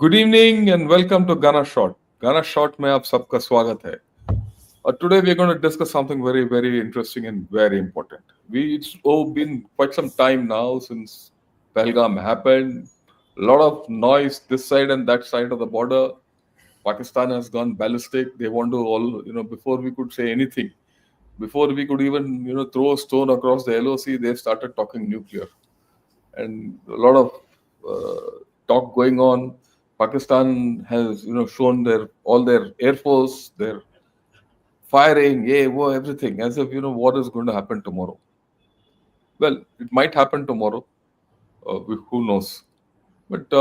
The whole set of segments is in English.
Good evening and welcome to Gaana shot. Gaana shot में आप सबका स्वागत है। और today we're going to discuss something very, very interesting and very important. It's been quite some time now since Pahalgam happened. A lot of noise this side and that side of the border. Pakistan has gone ballistic. They want to before we could say anything, before we could even, throw a stone across the LOC, they've started talking nuclear. And a lot of talk going on. Pakistan has, shown all their air force, their firing, everything, as if what is going to happen tomorrow. Well, it might happen tomorrow. Who knows? But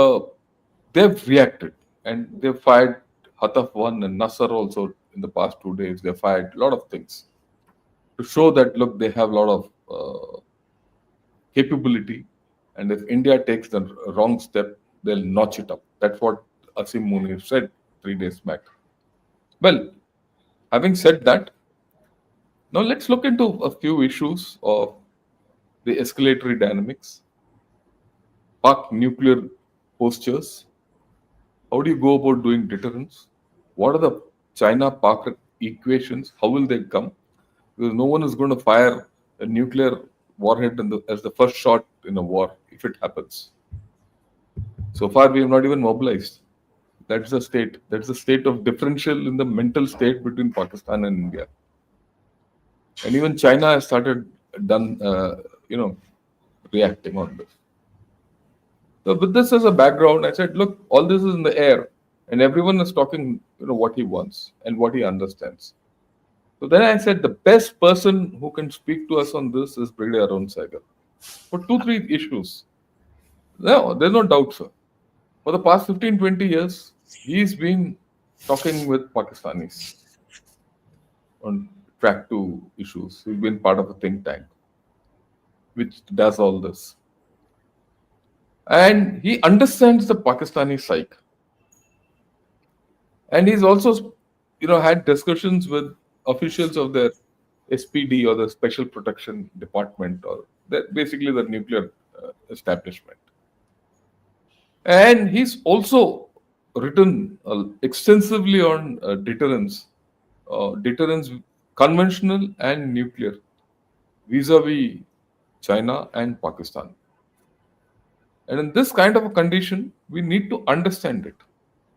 they've reacted and they've fired Hataf 1 and Nasser also in the past 2 days. They fired a lot of things to show that, look, they have a lot of capability, and if India takes the wrong step, they'll notch it up. That's what Asim Munir said 3 days back. Well, having said that, now let's look into a few issues of the escalatory dynamics, Pak nuclear postures. How do you go about doing deterrence? What are the China-Pak equations? How will they come? Because no one is going to fire a nuclear warhead as the first shot in a war if it happens. So far, we have not even mobilized. That's the state. That's the state of differential in the mental state between Pakistan and India. And even China has started reacting on this. So with this as a background, I said, look, all this is in the air, and everyone is talking, what he wants and what he understands. So then I said, the best person who can speak to us on this is Brigadier Arun Sahgal. For 2-3 issues. No, there's no doubt, sir. For the past 15, 20 years, he's been talking with Pakistanis on track 2 issues. He's been part of a think tank which does all this. And he understands the Pakistani psyche. And he's also, had discussions with officials of the SPD or the Special Protection Department, or basically the nuclear establishment. And he's also written extensively on deterrence, conventional and nuclear, vis-a-vis China and Pakistan. And in this kind of a condition, we need to understand it.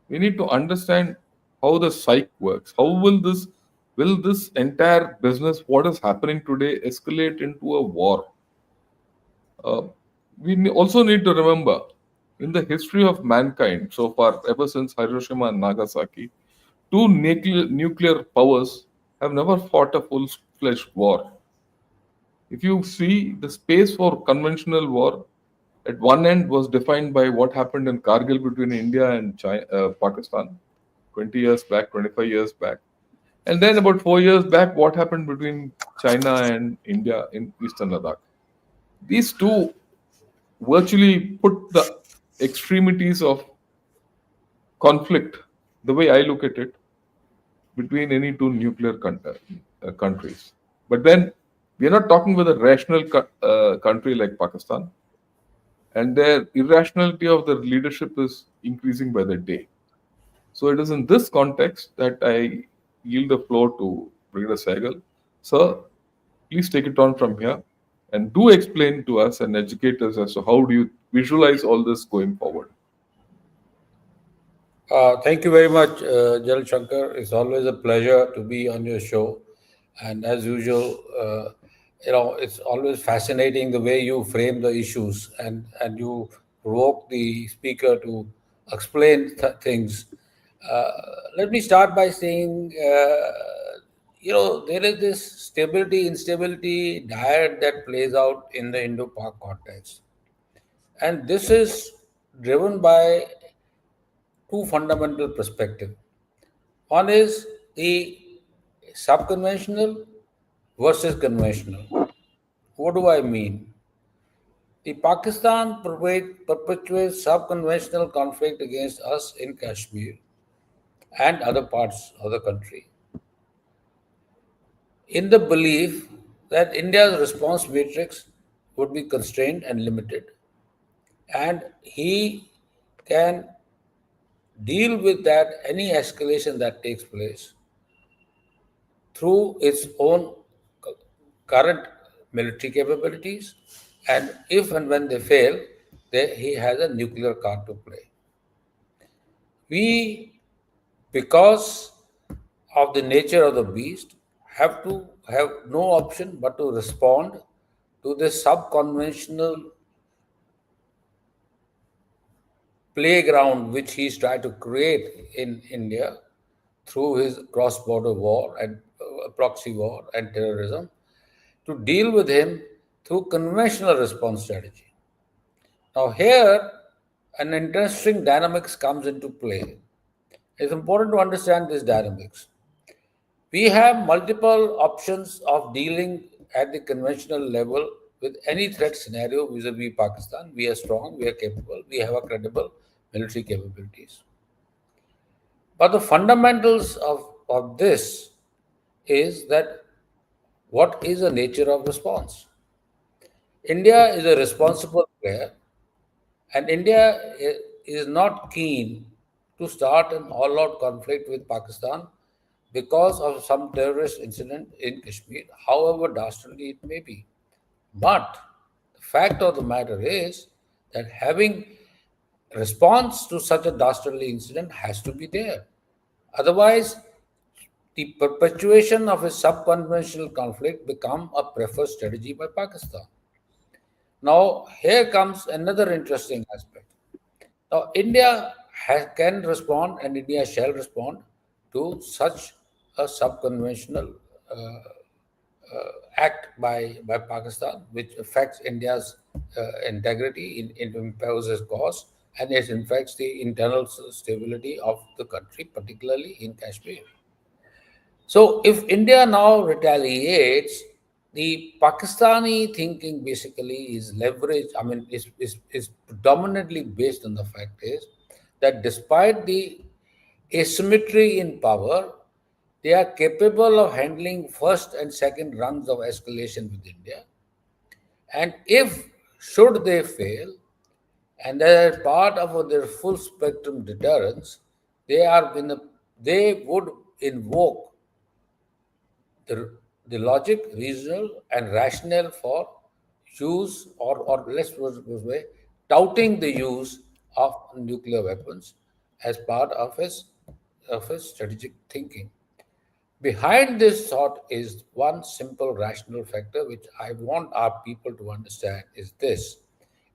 We need to understand how the psyche works. How will this entire business, what is happening today, escalate into a war? We also need to remember, in the history of mankind so far, ever since Hiroshima and Nagasaki, two nuclear powers have never fought a full-fledged war. If you see, the space for conventional war at one end was defined by what happened in Kargil between India and Pakistan 20 years back, 25 years back. And then about 4 years back, what happened between China and India in Eastern Ladakh. These two virtually put the extremities of conflict, the way I look at it, between any two nuclear countries. But then we are not talking with a rational country like Pakistan, and their irrationality of their leadership is increasing by the day. So it is in this context that I yield the floor to Brigadier Sahgal. Sir, please take it on from here and do explain to us and educate us as to how do you visualize all this going forward. Thank you very much, General Shankar. It's always a pleasure to be on your show. And as usual, it's always fascinating the way you frame the issues and you provoke the speaker to explain things. Let me start by saying, there is this stability, instability dyad that plays out in the Indo-Pak context. And this is driven by two fundamental perspectives. One is the subconventional versus conventional. What do I mean? The Pakistan perpetuates subconventional conflict against us in Kashmir and other parts of the country, in the belief that India's response matrix would be constrained and limited, and he can deal with that any escalation that takes place through its own current military capabilities, and if and when they fail, he has a nuclear card to play. We, because of the nature of the beast, have to have no option but to respond to this subconventional playground which he's tried to create in India through his cross-border war and proxy war and terrorism, to deal with him through conventional response strategy. Now here, an interesting dynamics comes into play. It's important to understand these dynamics. We have multiple options of dealing at the conventional level with any threat scenario vis-a-vis Pakistan. We are strong, we are capable, we have a credible military capabilities. But the fundamentals of this is that what is the nature of response? India is a responsible player, and India is not keen to start an all out conflict with Pakistan because of some terrorist incident in Kashmir, however dastardly it may be. But the fact of the matter is that having response to such a dastardly incident has to be there. Otherwise, the perpetuation of a subconventional conflict become a preferred strategy by Pakistan. Now, here comes another interesting aspect. Now, India can respond and India shall respond to such a subconventional act by Pakistan, which affects India's integrity, it imposes cost, and it affects the internal stability of the country, particularly in Kashmir. So, if India now retaliates, the Pakistani thinking basically is leverage. I mean, is predominantly based on the fact is that despite the asymmetry in power, they are capable of handling first and second rungs of escalation with India. And if should they fail, and as part of their full spectrum deterrence, they are in a, they would invoke the, the logic, reasonable, and rationale for use or let's put it this way, touting the use of nuclear weapons as part of his strategic thinking. Behind this thought is one simple rational factor which I want our people to understand is this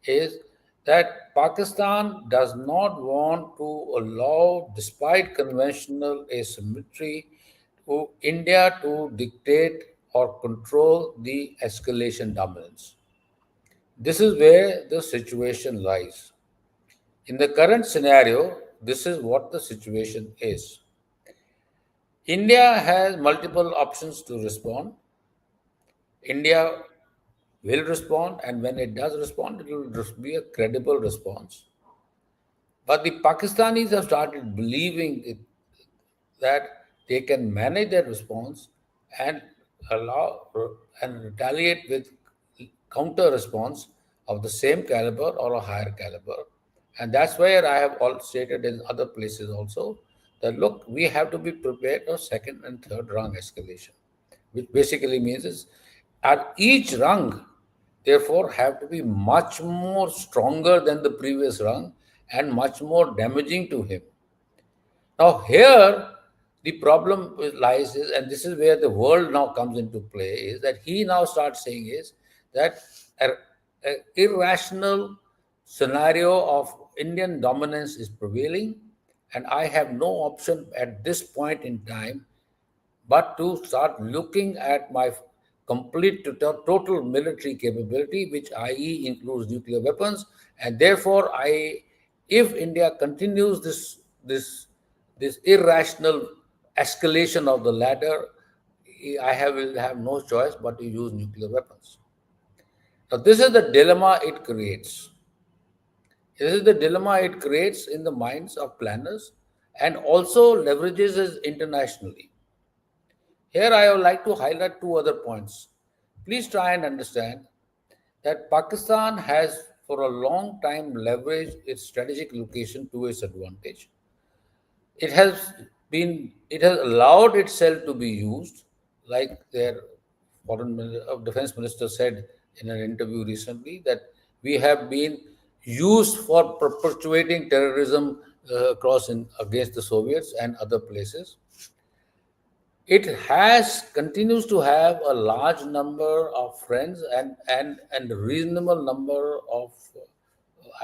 is that Pakistan does not want to allow, despite conventional asymmetry, to India to dictate or control the escalation dominance. This is where the situation lies. In the current scenario, this is what the situation is. India has multiple options to respond. India will respond, and when it does respond, it will be a credible response. But the Pakistanis have started believing that they can manage their response and allow and retaliate with counter response of the same caliber or a higher caliber. And that's where I have all stated in other places also that look, we have to be prepared for second and third rung escalation, which basically means is at each rung, therefore, have to be much more stronger than the previous rung and much more damaging to him. Now, here the problem lies is, and this is where the world now comes into play, is that he now starts saying is that a irrational scenario of Indian dominance is prevailing, and I have no option at this point in time but to start looking at my complete total military capability, which i.e. includes nuclear weapons, and therefore if India continues this irrational escalation of the latter, will have no choice but to use nuclear weapons. Now, this is the dilemma it creates. This is the dilemma it creates in the minds of planners and also leverages it internationally. Here, I would like to highlight two other points. Please try and understand that Pakistan has, for a long time, leveraged its strategic location to its advantage. it has allowed itself to be used, like their defense minister said in an interview recently, that we have been used for perpetuating terrorism across against the Soviets and other places. It has continues to have a large number of friends and a reasonable number of,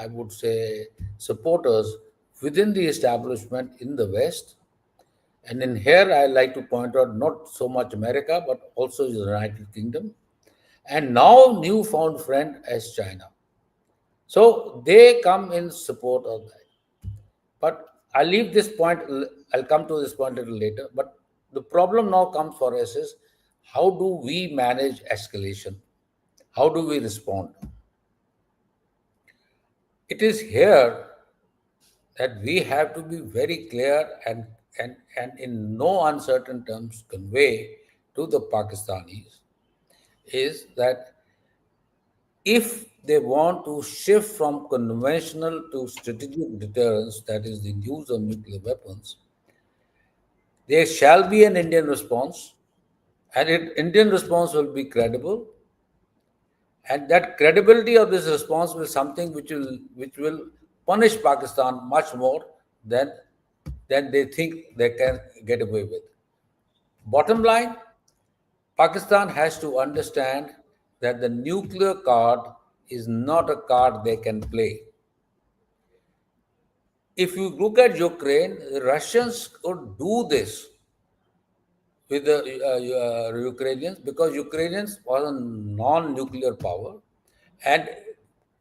I would say, supporters within the establishment in the West. And in here, I like to point out not so much America, but also the United Kingdom, and now newfound friend as China. So they come in support of that. But I'll leave this point, I'll come to this point a little later. But the problem now comes for us is, how do we manage escalation? How do we respond? It is here that we have to be very clear and in no uncertain terms convey to the Pakistanis is that if they want to shift from conventional to strategic deterrence, that is the use of nuclear weapons, there shall be an Indian response, and Indian response will be credible, and that credibility of this response will something which will punish Pakistan much more than they think they can get away with. Bottom line, Pakistan has to understand that the nuclear card is not a card they can play. If you look at Ukraine, the Russians could do this with the Ukrainians, because Ukrainians was a non-nuclear power, and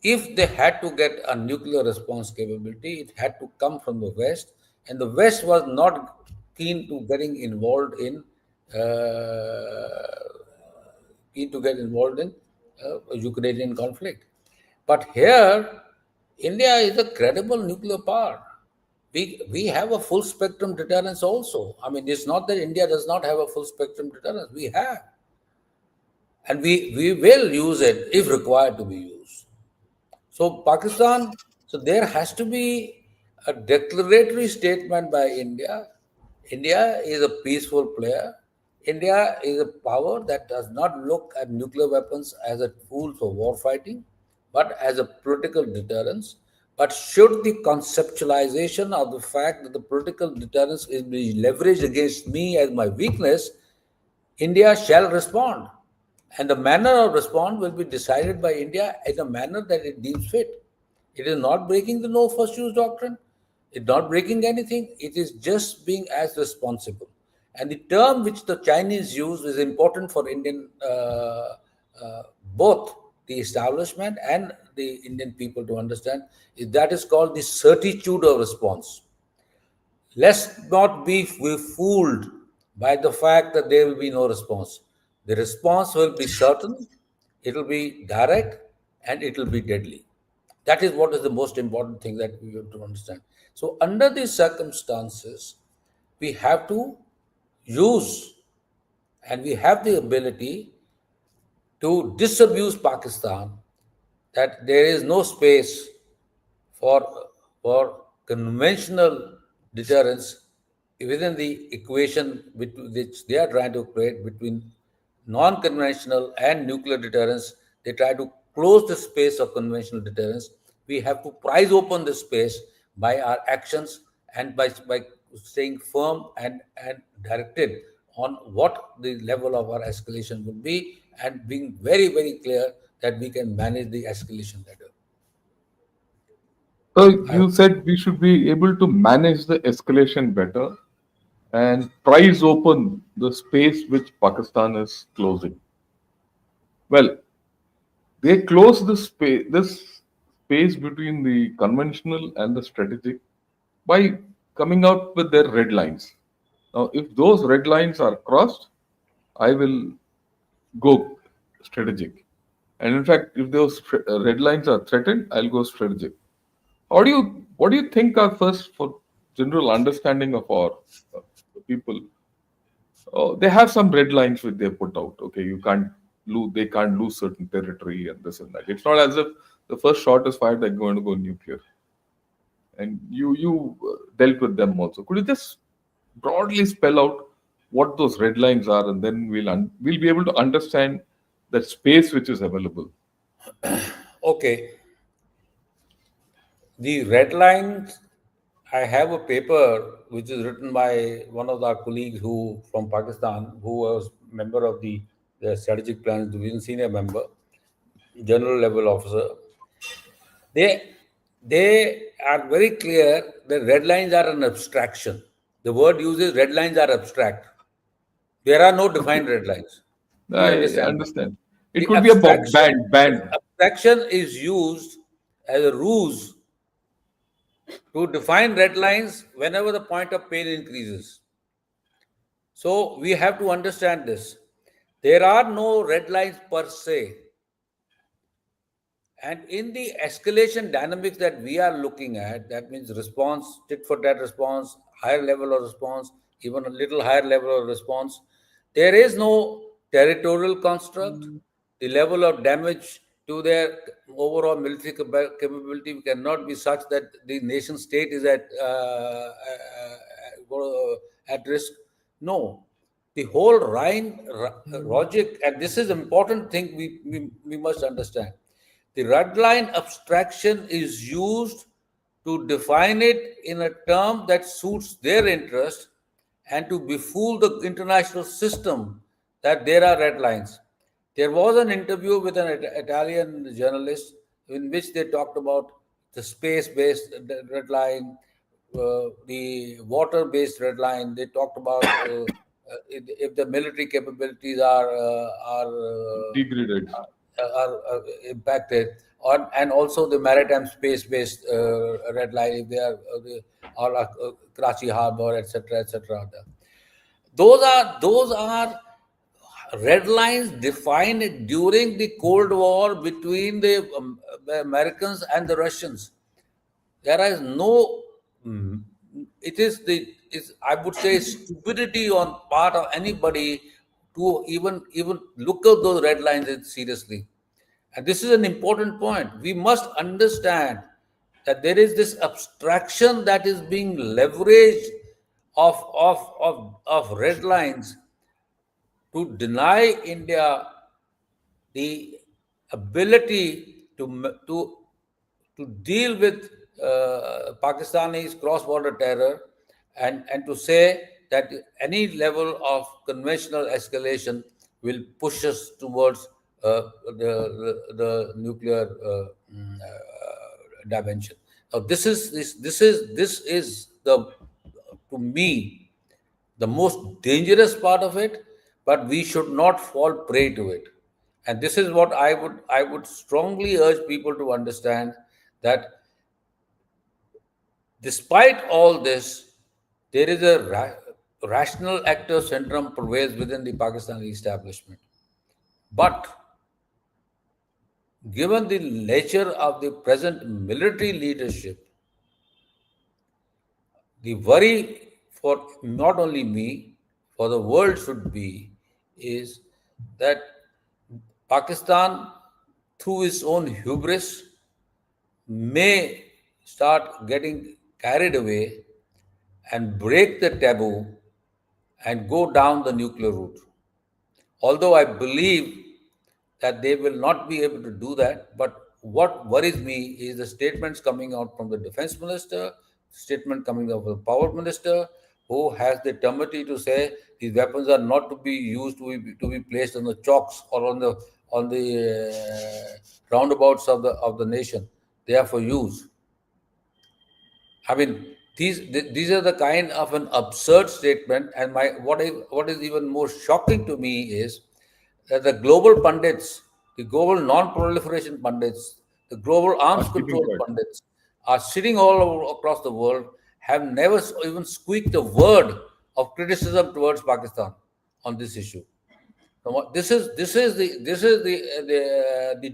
if they had to get a nuclear response capability, it had to come from the West, and the West was not keen to getting involved in Ukrainian conflict. But here, India is a credible nuclear power. We have a full spectrum deterrence also. I mean, it's not that India does not have a full spectrum deterrence. We have. And we will use it if required to be used. So Pakistan, so there has to be a declaratory statement by India. India is a peaceful player. India is a power that does not look at nuclear weapons as a tool for war fighting, but as a political deterrence. But should the conceptualization of the fact that the political deterrence is being leveraged against me as my weakness, India shall respond. And the manner of response will be decided by India in a manner that it deems fit. It is not breaking the no first use doctrine. It's not breaking anything. It is just being as responsible. And the term which the Chinese use is important for Indian, both the establishment and the Indian people to understand, is that is called the certitude of response. Let's not be fooled by the fact that there will be no response. The response will be certain, it will be direct, and it will be deadly. That is what is the most important thing that we have to understand. So, under these circumstances, we have to use and we have the ability to disabuse Pakistan that there is no space for, conventional deterrence within the equation which they are trying to create between non-conventional and nuclear deterrence. They try to close the space of conventional deterrence. We have to prize open the space by our actions and by staying firm and directed on what the level of our escalation would be, and being very, very clear that we can manage the escalation better. So I you said we should be able to manage the escalation better and prize open the space which Pakistan is closing. Well, they close this space between the conventional and the strategic by coming out with their red lines. Now, if those red lines are crossed, I will go strategic. And in fact, if those red lines are threatened, I'll go strategic. What do you think are first for general understanding of our people? Oh, they have some red lines which they put out. Okay, you can't lose. They can't lose certain territory and this and that. It's not as if the first shot is fired, they're going to go nuclear. and you dealt with them also. Could you just broadly spell out what those red lines are, and then we'll be able to understand the space which is available. Okay, the red lines. I have a paper which is written by one of our colleagues who from Pakistan, who was member of the strategic planning division, senior member, general level officer. They they are very clear that red lines are an abstraction. The word uses red lines are abstract. There are no Okay, defined red lines. We I understand that. understand. It The could be a band. abstraction is used as a ruse to define red lines whenever the point of pain increases. So we have to understand this. There are no red lines per se. And in the escalation dynamics that we are looking at, that means response, tit for tat response, higher level of response, even a little higher level of response, there is no territorial construct. The level of damage to their overall military capability cannot be such that the nation state is at risk. No, the whole logic, and this is important thing we must understand. The red line abstraction is used to define it in a term that suits their interest and to befool the international system that there are red lines. There was an interview with an Italian journalist in which they talked about the space-based red line, the water-based red line. They talked about if the military capabilities Degraded. are impacted, and also the maritime space-based red line if they are Karachi Harbour, etc., etc. Those are red lines defined during the Cold War between the Americans and the Russians. There is no, mm, it is I would say stupidity on part of anybody to even look at those red lines seriously. And this is an important point. We must understand that there is this abstraction that is being leveraged of red lines to deny India the ability to deal with Pakistani's cross-border terror, and to say that any level of conventional escalation will push us towards the nuclear dimension. Now, this is the, to me, the most dangerous part of it, but we should not fall prey to it. And this is what I would strongly urge people to understand, that despite all this, there is a rational actor syndrome prevails within the Pakistani establishment. But given the nature of the present military leadership, the worry for not only me, for the world should be, is that Pakistan, through its own hubris, may start getting carried away and break the taboo and go down the nuclear route. Although I believe that they will not be able to do that, but what worries me is the statements coming out from the defense minister, statement coming out from the power minister, who has the temerity to say these weapons are not to be used to be placed on the chalks or on the roundabouts of the nation. They are for use. I mean, these are the kind of an absurd statement. And what is even more shocking to me is that the global pundits, the global non-proliferation pundits, the global Are arms keeping control quiet. pundits are sitting all over across the world, have never even squeaked a word of criticism towards Pakistan on this issue. This is the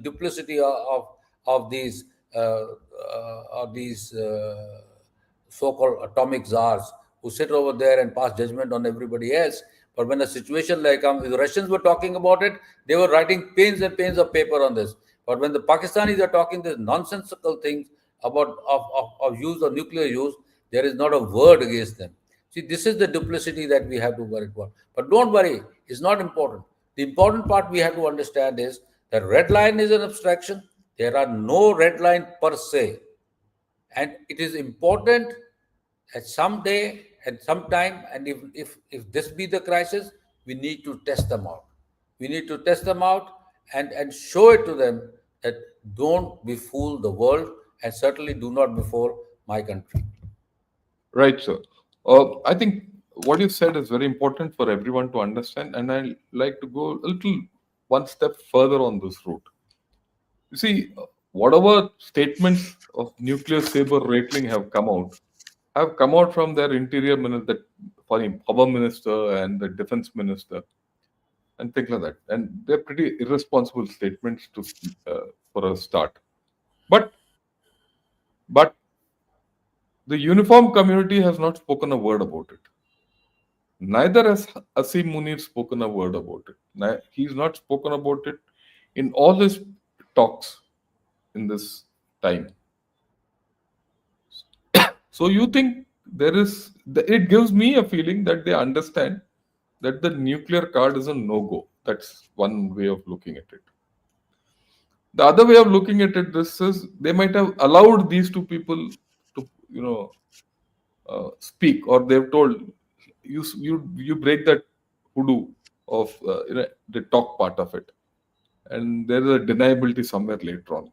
duplicity of these so-called atomic czars who sit over there and pass judgment on everybody else. But when a situation like the Russians were talking about it, they were writing panes and panes of paper on this. But when the Pakistanis are talking this nonsensical things, of use of nuclear use, there is not a word against them. See, this is the duplicity that we have to worry about. But don't worry, it's not important. The important part we have to understand is that red line is an abstraction. There are no red line per se. And it is important at some day, at some time, and if this be the crisis, we need to test them out. We need to test them out and show it to them that don't befool the world and certainly do not befool my country. Right, sir. I think what you said is very important for everyone to understand, and I like to go a little one step further on this route. You see, whatever statements of nuclear saber rattling have come out from their interior minister, sorry, power minister and the defense minister, and things like that. And they're pretty irresponsible statements to for a start. But but the uniform community has not spoken a word about it. Neither has Asim Munir spoken a word about it. He's not spoken about it in all his talks in this time. So you think it gives me a feeling that they understand that the nuclear card is a no go. That's one way of looking at it. The other way of looking at it, this is they might have allowed these two people to, speak, or they've told you break that hoodoo of the talk part of it, and there is a deniability somewhere later on.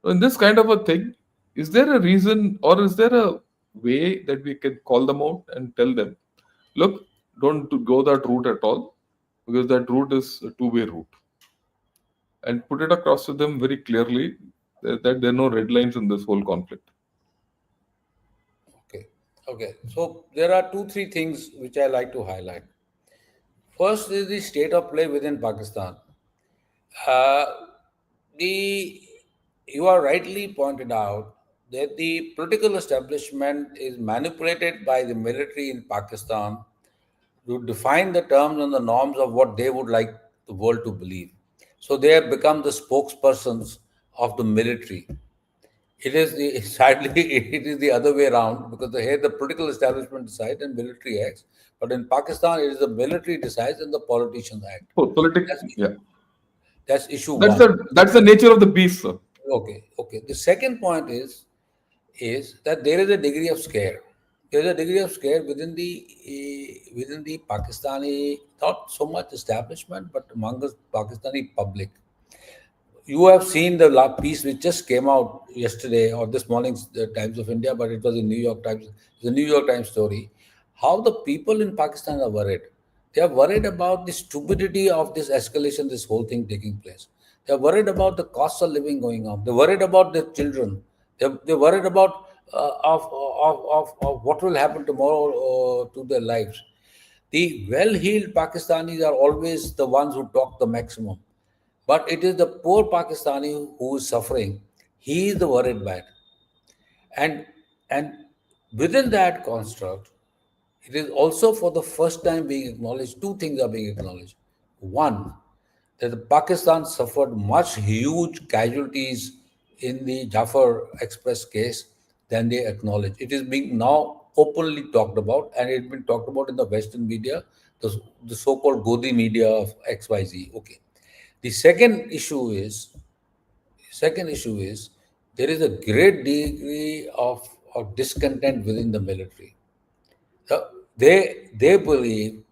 So in this kind of a thing, is there a reason or is there a way that we can call them out and tell them, look, don't go that route at all, because that route is a two-way route, and put it across to them very clearly that there are no red lines in this whole conflict. Okay. Okay. So there are two, three things which I like to highlight. First is the state of play within Pakistan. Uh, the you are rightly pointed out that the political establishment is manipulated by the military in Pakistan to define the terms and the norms of what they would like the world to believe. So they have become the spokespersons of the military. It is the sadly it is the other way around because here the political establishment decides and military acts. But in Pakistan, it is the military decides and the politicians act. That's Yeah, that's issue that's one. the nature of the beast, sir. Okay, okay. The second point is that there is a degree of scare. There is a degree of scare within the Pakistani, not so much establishment, but among the Pakistani public. You have seen the piece which just came out yesterday or this morning's Times of India, but it was in New York Times, the New York Times story. How the people in Pakistan are worried. They are worried about the stupidity of this escalation, this whole thing taking place. They are worried about the cost of living going up. They're worried about their children. They're worried about of what will happen tomorrow to their lives. The well-heeled Pakistanis are always the ones who talk the maximum. But it is the poor Pakistani who is suffering. He is the worried man. And and within that construct, it is also for the first time being acknowledged, two things are being acknowledged. One, that the Pakistan suffered much huge casualties in the Jafar Express case than they acknowledge. It is being now openly talked about, and it's been talked about in the Western media, the so-called Godi media of XYZ. Okay. The second issue is there is a great degree of discontent within the military. They believe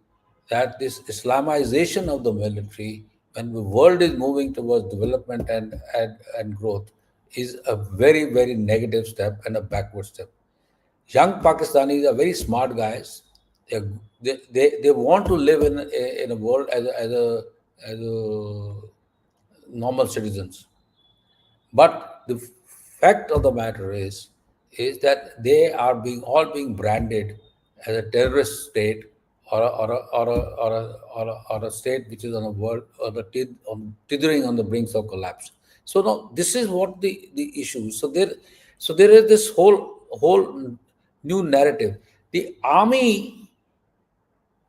that this Islamization of the military, when the world is moving towards development and growth, is a very, very negative step and a backward step. Young Pakistanis are very smart guys. They want to live in a world as a normal citizens. But the fact of the matter is that they are being branded as a terrorist state or a state which is on a world or teetering on the brinks of collapse. So now this is what the issue is. So there is this whole new narrative. The army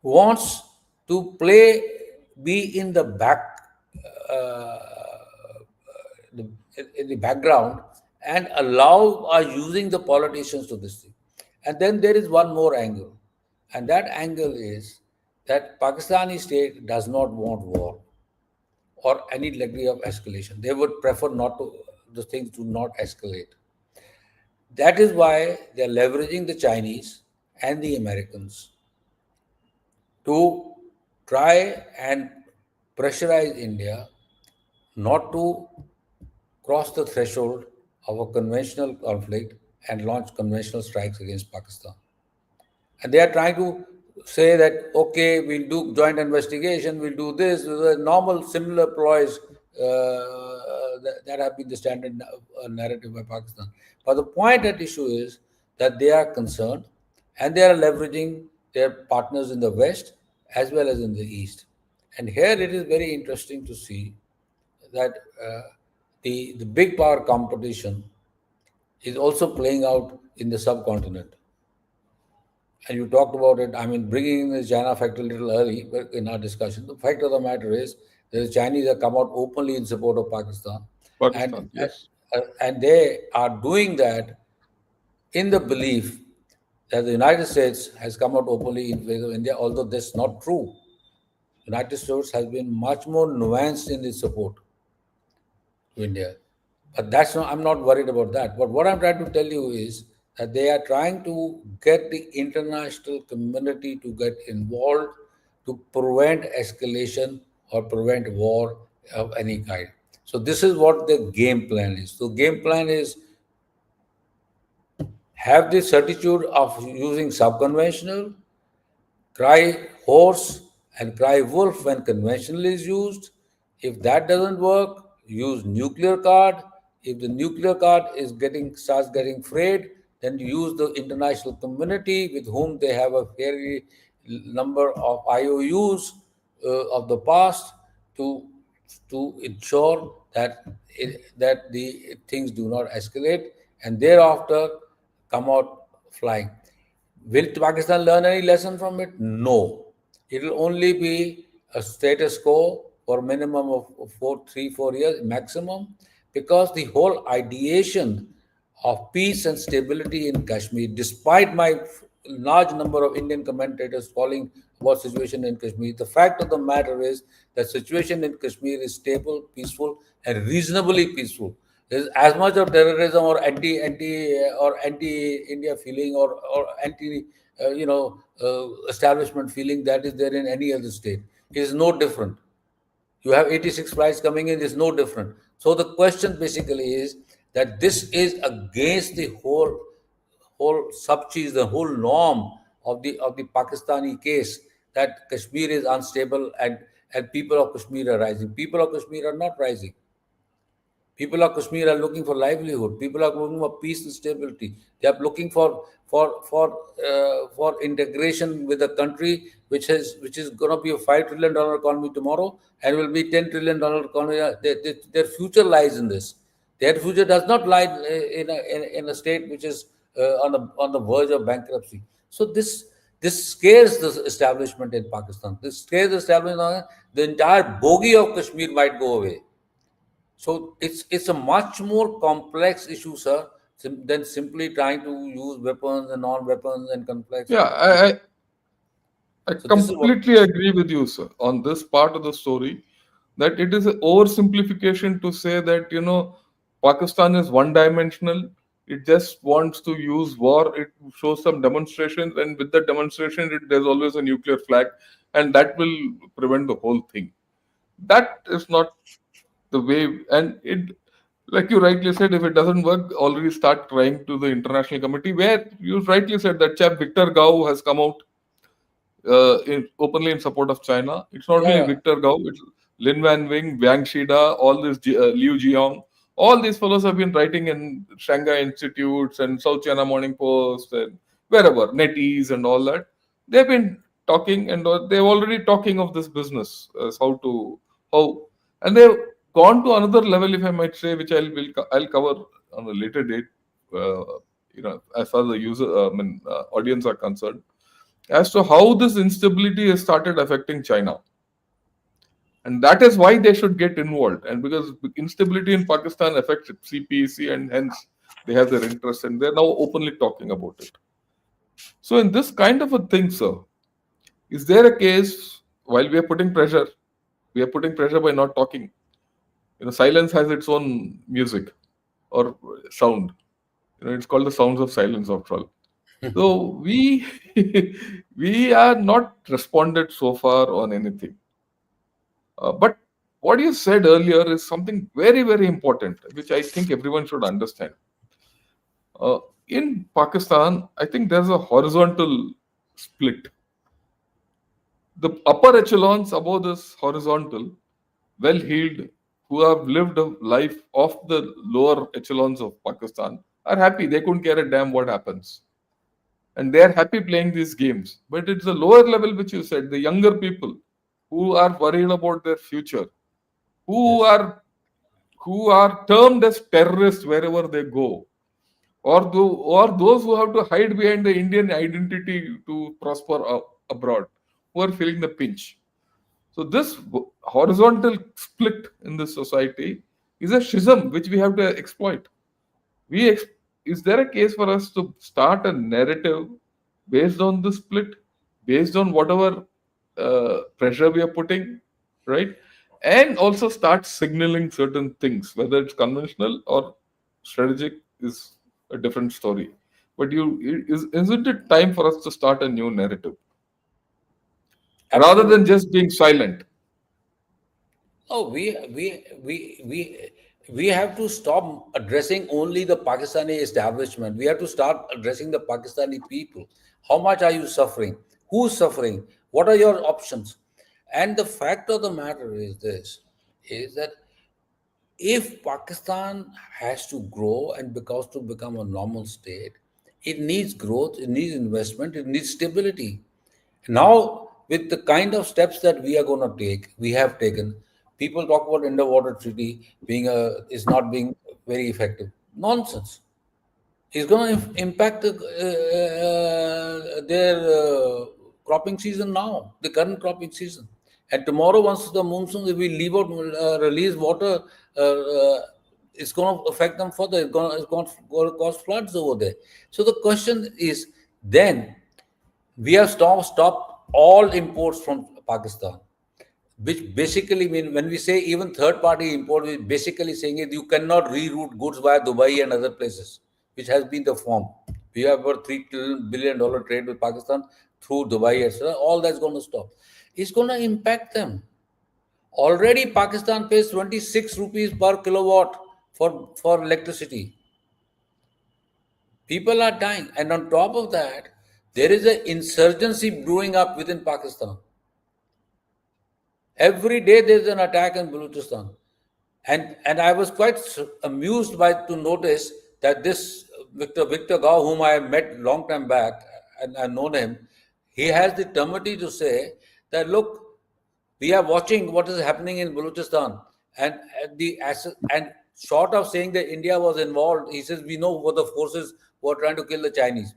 wants to be in uh, in the background and allow are using the politicians to this thing. And then there is one more angle, and that angle is that Pakistani state does not want war or any degree of escalation. They would prefer not to the things to not escalate. That is why they are leveraging the Chinese and the Americans to try and pressurize India not to cross the threshold of a conventional conflict and launch conventional strikes against Pakistan. And they are trying to say that, okay, we'll do joint investigation, we'll do this, the normal similar ploys that have been the standard narrative by Pakistan. But the point at issue is that they are concerned and they are leveraging their partners in the West as well as in the East. And here it is very interesting to see that the big power competition is also playing out in the subcontinent. And you talked about it. I mean, bringing in the China factor a little early but in our discussion. The fact of the matter is that the Chinese have come out openly in support of Pakistan, and Pakistan, yes. and they are doing that in the belief that the United States has come out openly in favor of India, although that's not true. United States has been much more nuanced in its support to India. But that's not, I'm not worried about that. But what I'm trying to tell you is that they are trying to get the international community to get involved to prevent escalation or prevent war of any kind. So this is what the game plan is. So game plan is have the certitude of using subconventional, cry horse and cry wolf when conventional is used. If that doesn't work, use nuclear card. If the nuclear card is starts getting frayed, then use the international community with whom they have a fairly number of IOUs of the past to ensure that that the things do not escalate and thereafter come out flying. Will Pakistan learn any lesson from it? No. It will only be a status quo for a minimum of 4 years maximum, because the whole ideation of peace and stability in Kashmir, despite my large number of Indian commentators calling about situation in Kashmir, the fact of the matter is that situation in Kashmir is stable, peaceful, and reasonably peaceful. There's as much of terrorism or anti India feeling or anti establishment feeling that is there in any other state. It is no different. You have 86 flights coming in, it's no different. So the question basically is that this is against the whole subcheese, the whole norm of the Pakistani case, that Kashmir is unstable and people of Kashmir are rising. People of Kashmir are not rising. People of Kashmir are looking for livelihood. People are looking for peace and stability. They are looking for integration with a country which is going to be a $5 trillion economy tomorrow and will be $10 trillion economy. Their future lies in this. Their future does not lie in a state which is on the verge of bankruptcy. So this scares the establishment in Pakistan. This scares the establishment. The entire bogey of Kashmir might go away. So it's a much more complex issue, sir, than simply trying to use weapons and non-weapons and complex. Yeah, I So this is what. completely agree with you, sir, on this part of the story, that it is an oversimplification to say that, Pakistan is one dimensional. It just wants to use war. It shows some demonstrations, and with the demonstration, there's always a nuclear flag, and that will prevent the whole thing. That is not the way. And it, like you rightly said, if it doesn't work, already start crying to the international committee, where you rightly said that chap Victor Gao has come out openly in support of China. It's not Yeah, only yeah. Victor Gao, it's Lin Van Wing, Wang Shida, all this Liu Jiang. All these fellows have been writing in Shanghai institutes and South China Morning Post and wherever, NetEase and all that. They've been talking, and they're already talking of this business as how, and they've gone to another level, if I might say, which I'll cover on a later date. Uh, as far as the audience are concerned, as to how this instability has started affecting China. And that is why they should get involved. And because instability in Pakistan affects CPEC, and hence They have their interests and they're now openly talking about it. So, in this kind of a thing, sir, is there a case while we are putting pressure, we are putting pressure by not talking? Silence has its own music or sound. It's called the sounds of silence, after all. So we we are not responded so far on anything. But what you said earlier is something very, very important, which I think everyone should understand. Uh, in Pakistan, I think there's a horizontal split. The upper echelons above this horizontal, well heeled, who have lived a life of the lower echelons of Pakistan, are happy. They couldn't care a damn what happens. And they are happy playing these games. But it's the lower level, which you said, the younger people who are worried about their future, who Yes. are who are termed as terrorists wherever they go, or those who have to hide behind the Indian identity to prosper abroad, who are feeling the pinch. So this horizontal split in this society is a schism which we have to exploit. We ex- is there a case for us to start a narrative based on the split, based on whatever pressure we are putting, right? And also start signaling certain things, whether it's conventional or strategic is a different story. But isn't it time for us to start a new narrative rather Absolutely. than just being silent? Oh, we have to stop addressing only the Pakistani establishment. We have to start addressing the Pakistani people. How much are you suffering? Who's suffering? What are your options? And the fact of the matter is this: is that if Pakistan has to grow and because to become a normal state, it needs growth, it needs investment, it needs stability. Now, with the kind of steps that we are going to take, we have taken. People talk about underwater treaty being is not being very effective. Nonsense. It's going to impact their cropping season now, the current cropping season. And tomorrow, once the monsoon, if we leave out, release water, it's going to affect them further. It's going to cause floods over there. So the question is then we have stopped all imports from Pakistan, which basically mean when we say even third party import, we're basically saying it you cannot reroute goods via Dubai and other places, which has been the form. We have about $3 billion trade with Pakistan through Dubai, etc. All that's going to stop. It's going to impact them. Already Pakistan pays 26 rupees per kilowatt for electricity. People are dying. And on top of that, there is an insurgency brewing up within Pakistan. Every day there's an attack in Balochistan. And I was quite amused by to notice that this Victor Gao, whom I met long time back, and I've known him, he has the temerity to say that look, we are watching what is happening in Balochistan, and short of saying that India was involved, he says we know what the forces were trying to kill the Chinese.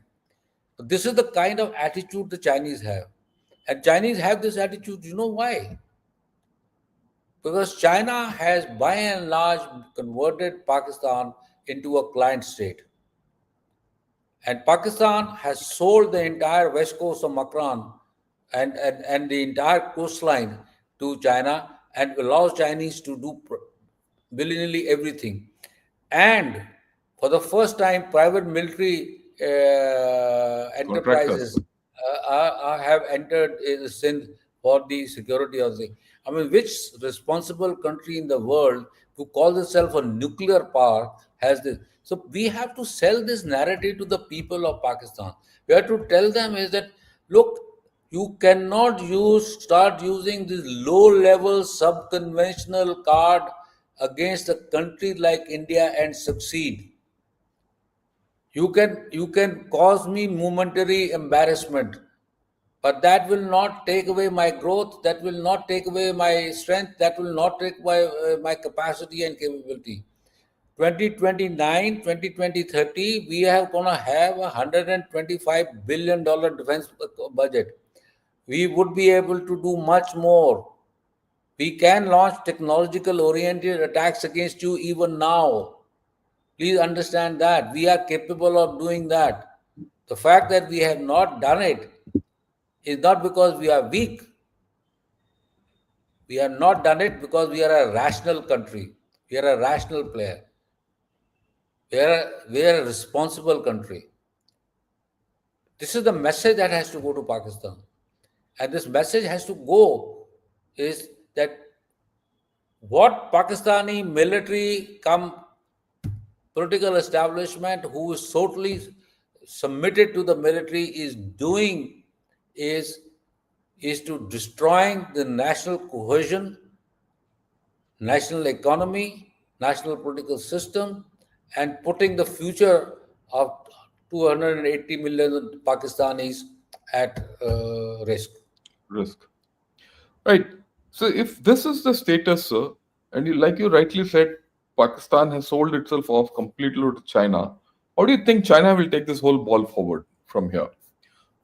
This is the kind of attitude the Chinese have, and Chinese have this attitude. You know why? Because China has by and large converted Pakistan into a client state. And Pakistan has sold the entire west coast of Makran and the entire coastline to China and allows Chinese to do willy-nilly everything. And for the first time, private military Contractors. enterprises have entered Sindh for the security of the. I mean, which responsible country in the world who calls itself a nuclear power has this? So we have to sell this narrative to the people of Pakistan. We have to tell them is that look, you cannot start using this low-level subconventional card against a country like India and succeed. You can cause me momentary embarrassment, but that will not take away my growth. That will not take away my strength. That will not take away my capacity and capability. 2029, 2030, we are going to have a $125 billion defense budget. We would be able to do much more. We can launch technological oriented attacks against you even now. Please understand that we are capable of doing that. The fact that we have not done it is not because we are weak. We have not done it because we are a rational country. We are a rational player. We are a responsible country. This is the message that has to go to Pakistan. And this message has to go is that what Pakistani military come political establishment who is totally submitted to the military is doing is is to destroying the national cohesion, national economy, national political system, and putting the future of 280 million Pakistanis at risk. Risk. Right. So if this is the status, sir, and you, like you rightly said, Pakistan has sold itself off completely to China. How do you think China will take this whole ball forward from here?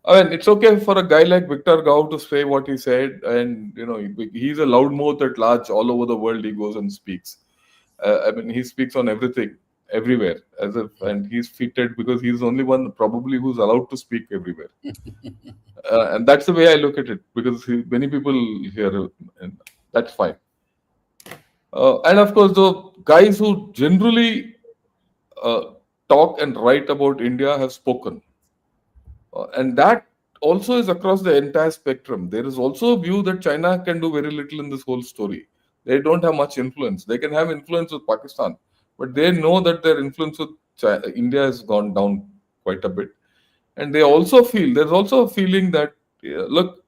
I mean, it's okay for a guy like Victor Gao to say what he said, and he's a loudmouth at large all over the world. He goes and speaks. I mean, he speaks on everything, everywhere, as if, and he's fitted because he's the only one probably who's allowed to speak everywhere. And that's the way I look at it because many people here, and that's fine. And of course, the guys who generally uh, talk and write about India have spoken. And that also is across the entire spectrum. There is also a view that China can do very little in this whole story. They don't have much influence. They can have influence with Pakistan, but they know that their influence with India has gone down quite a bit. And they also feel there's also a feeling that look,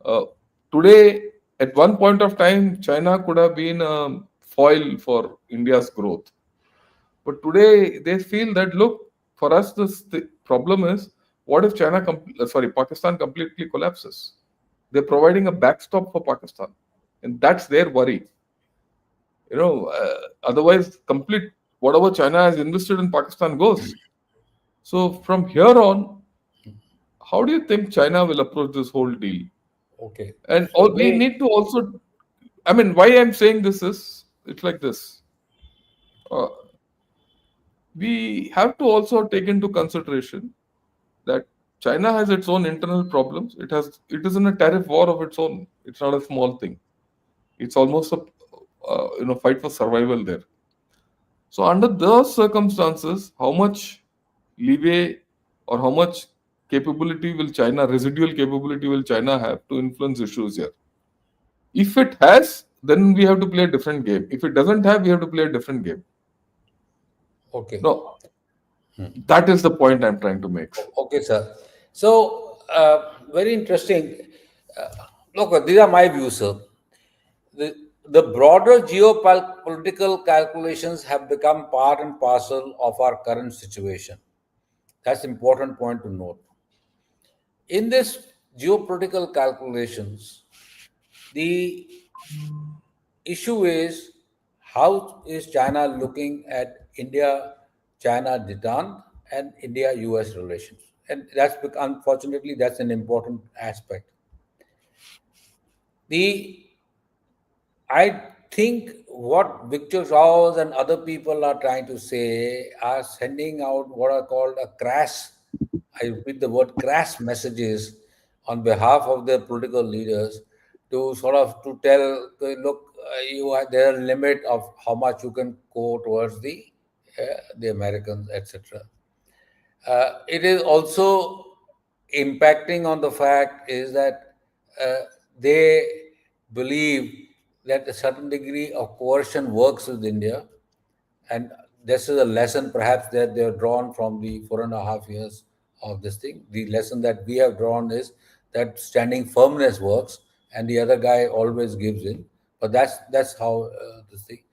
uh, today at one point of time, China could have been a foil for India's growth, but today they feel that look, for us the problem is what if Pakistan completely collapses? They're providing a backstop for Pakistan, and that's their worry. Otherwise, complete whatever China has invested in Pakistan goes. So from here on, how do you think China will approach this whole deal? Okay. And So we they need to also, I mean, why I'm saying this is, it's like this. Uh, we have to also take into consideration that China has its own internal problems. It is in a tariff war of its own. It's not a small thing. It's almost a fight for survival there. So under those circumstances, how much leeway or how much residual capability will China have to influence issues here? If it has, then we have to play a different game. If it doesn't have, we have to play a different game. okay. No, that is the point I'm trying to make. Okay, sir. So, very interesting. Uh, Look, these are my views, sir. The, the broader geopolitical calculations have become part and parcel of our current situation. That's important point to note. In this geopolitical calculations, the issue is how is China looking at India-China detente and India-US relations, and unfortunately that's an important aspect. The I think what Victor Raos and other people are trying to say are sending out what are called a crass, I repeat the word crass messages on behalf of their political leaders to sort of to tell, okay, look, there are a limit of how much you can go towards the Americans, etc. It is also impacting on the fact is that they believe that a certain degree of coercion works with India, and this is a lesson perhaps that they have drawn from the 4.5 years of this thing. The lesson that we have drawn is that standing firmness works, and the other guy always gives in. But that's how this thing.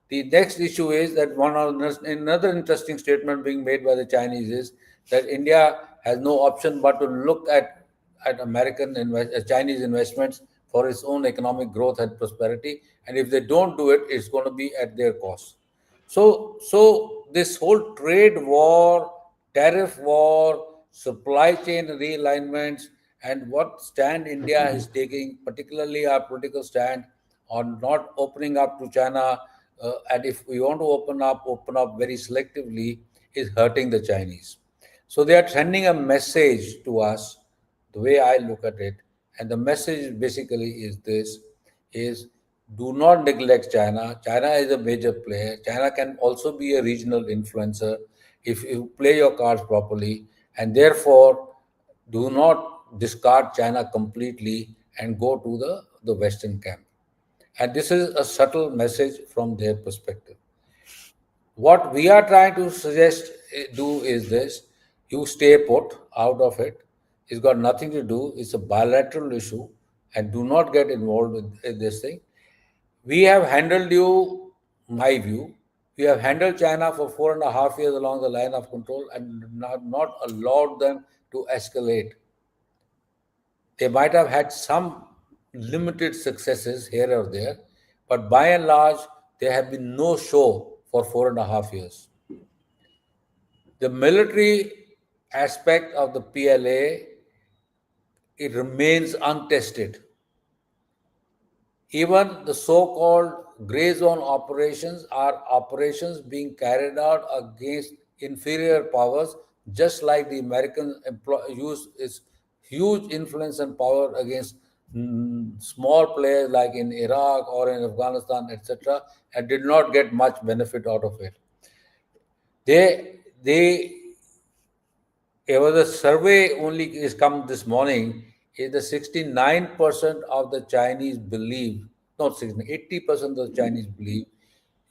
The next issue is that another interesting statement being made by the Chinese is that India has no option but to look at Chinese investments for its own economic growth and prosperity, and if they don't do it, it's going to be at their cost. So this whole trade war, tariff war, supply chain realignments, and what stand India is taking, particularly our political stand on not opening up to China and if we want to open up very selectively, is hurting the Chinese. So they are sending a message to us, the way I look at it, and the message basically is this: is do not neglect China. China is a major player. China can also be a regional influencer if you play your cards properly, and therefore do not discard China completely and go to the Western camp. And this is a subtle message from their perspective. What we are trying to suggest, do is this: you stay put out of it. It's got nothing to do, it's a bilateral issue, and do not get involved with this thing. We have handled you, my view, we have handled China for 4.5 years along the line of control and not allowed them to escalate. They might have had some limited successes here or there, but by and large, there have been no show for 4.5 years. The military aspect of the PLA, it remains untested. Even the so-called gray zone operations are operations being carried out against inferior powers, just like the American use its huge influence and power against small players like in Iraq or in Afghanistan, etc., and did not get much benefit out of it. They There was a survey only is come this morning. Is the 69% of the Chinese believe, not 60, 80% of the Chinese believe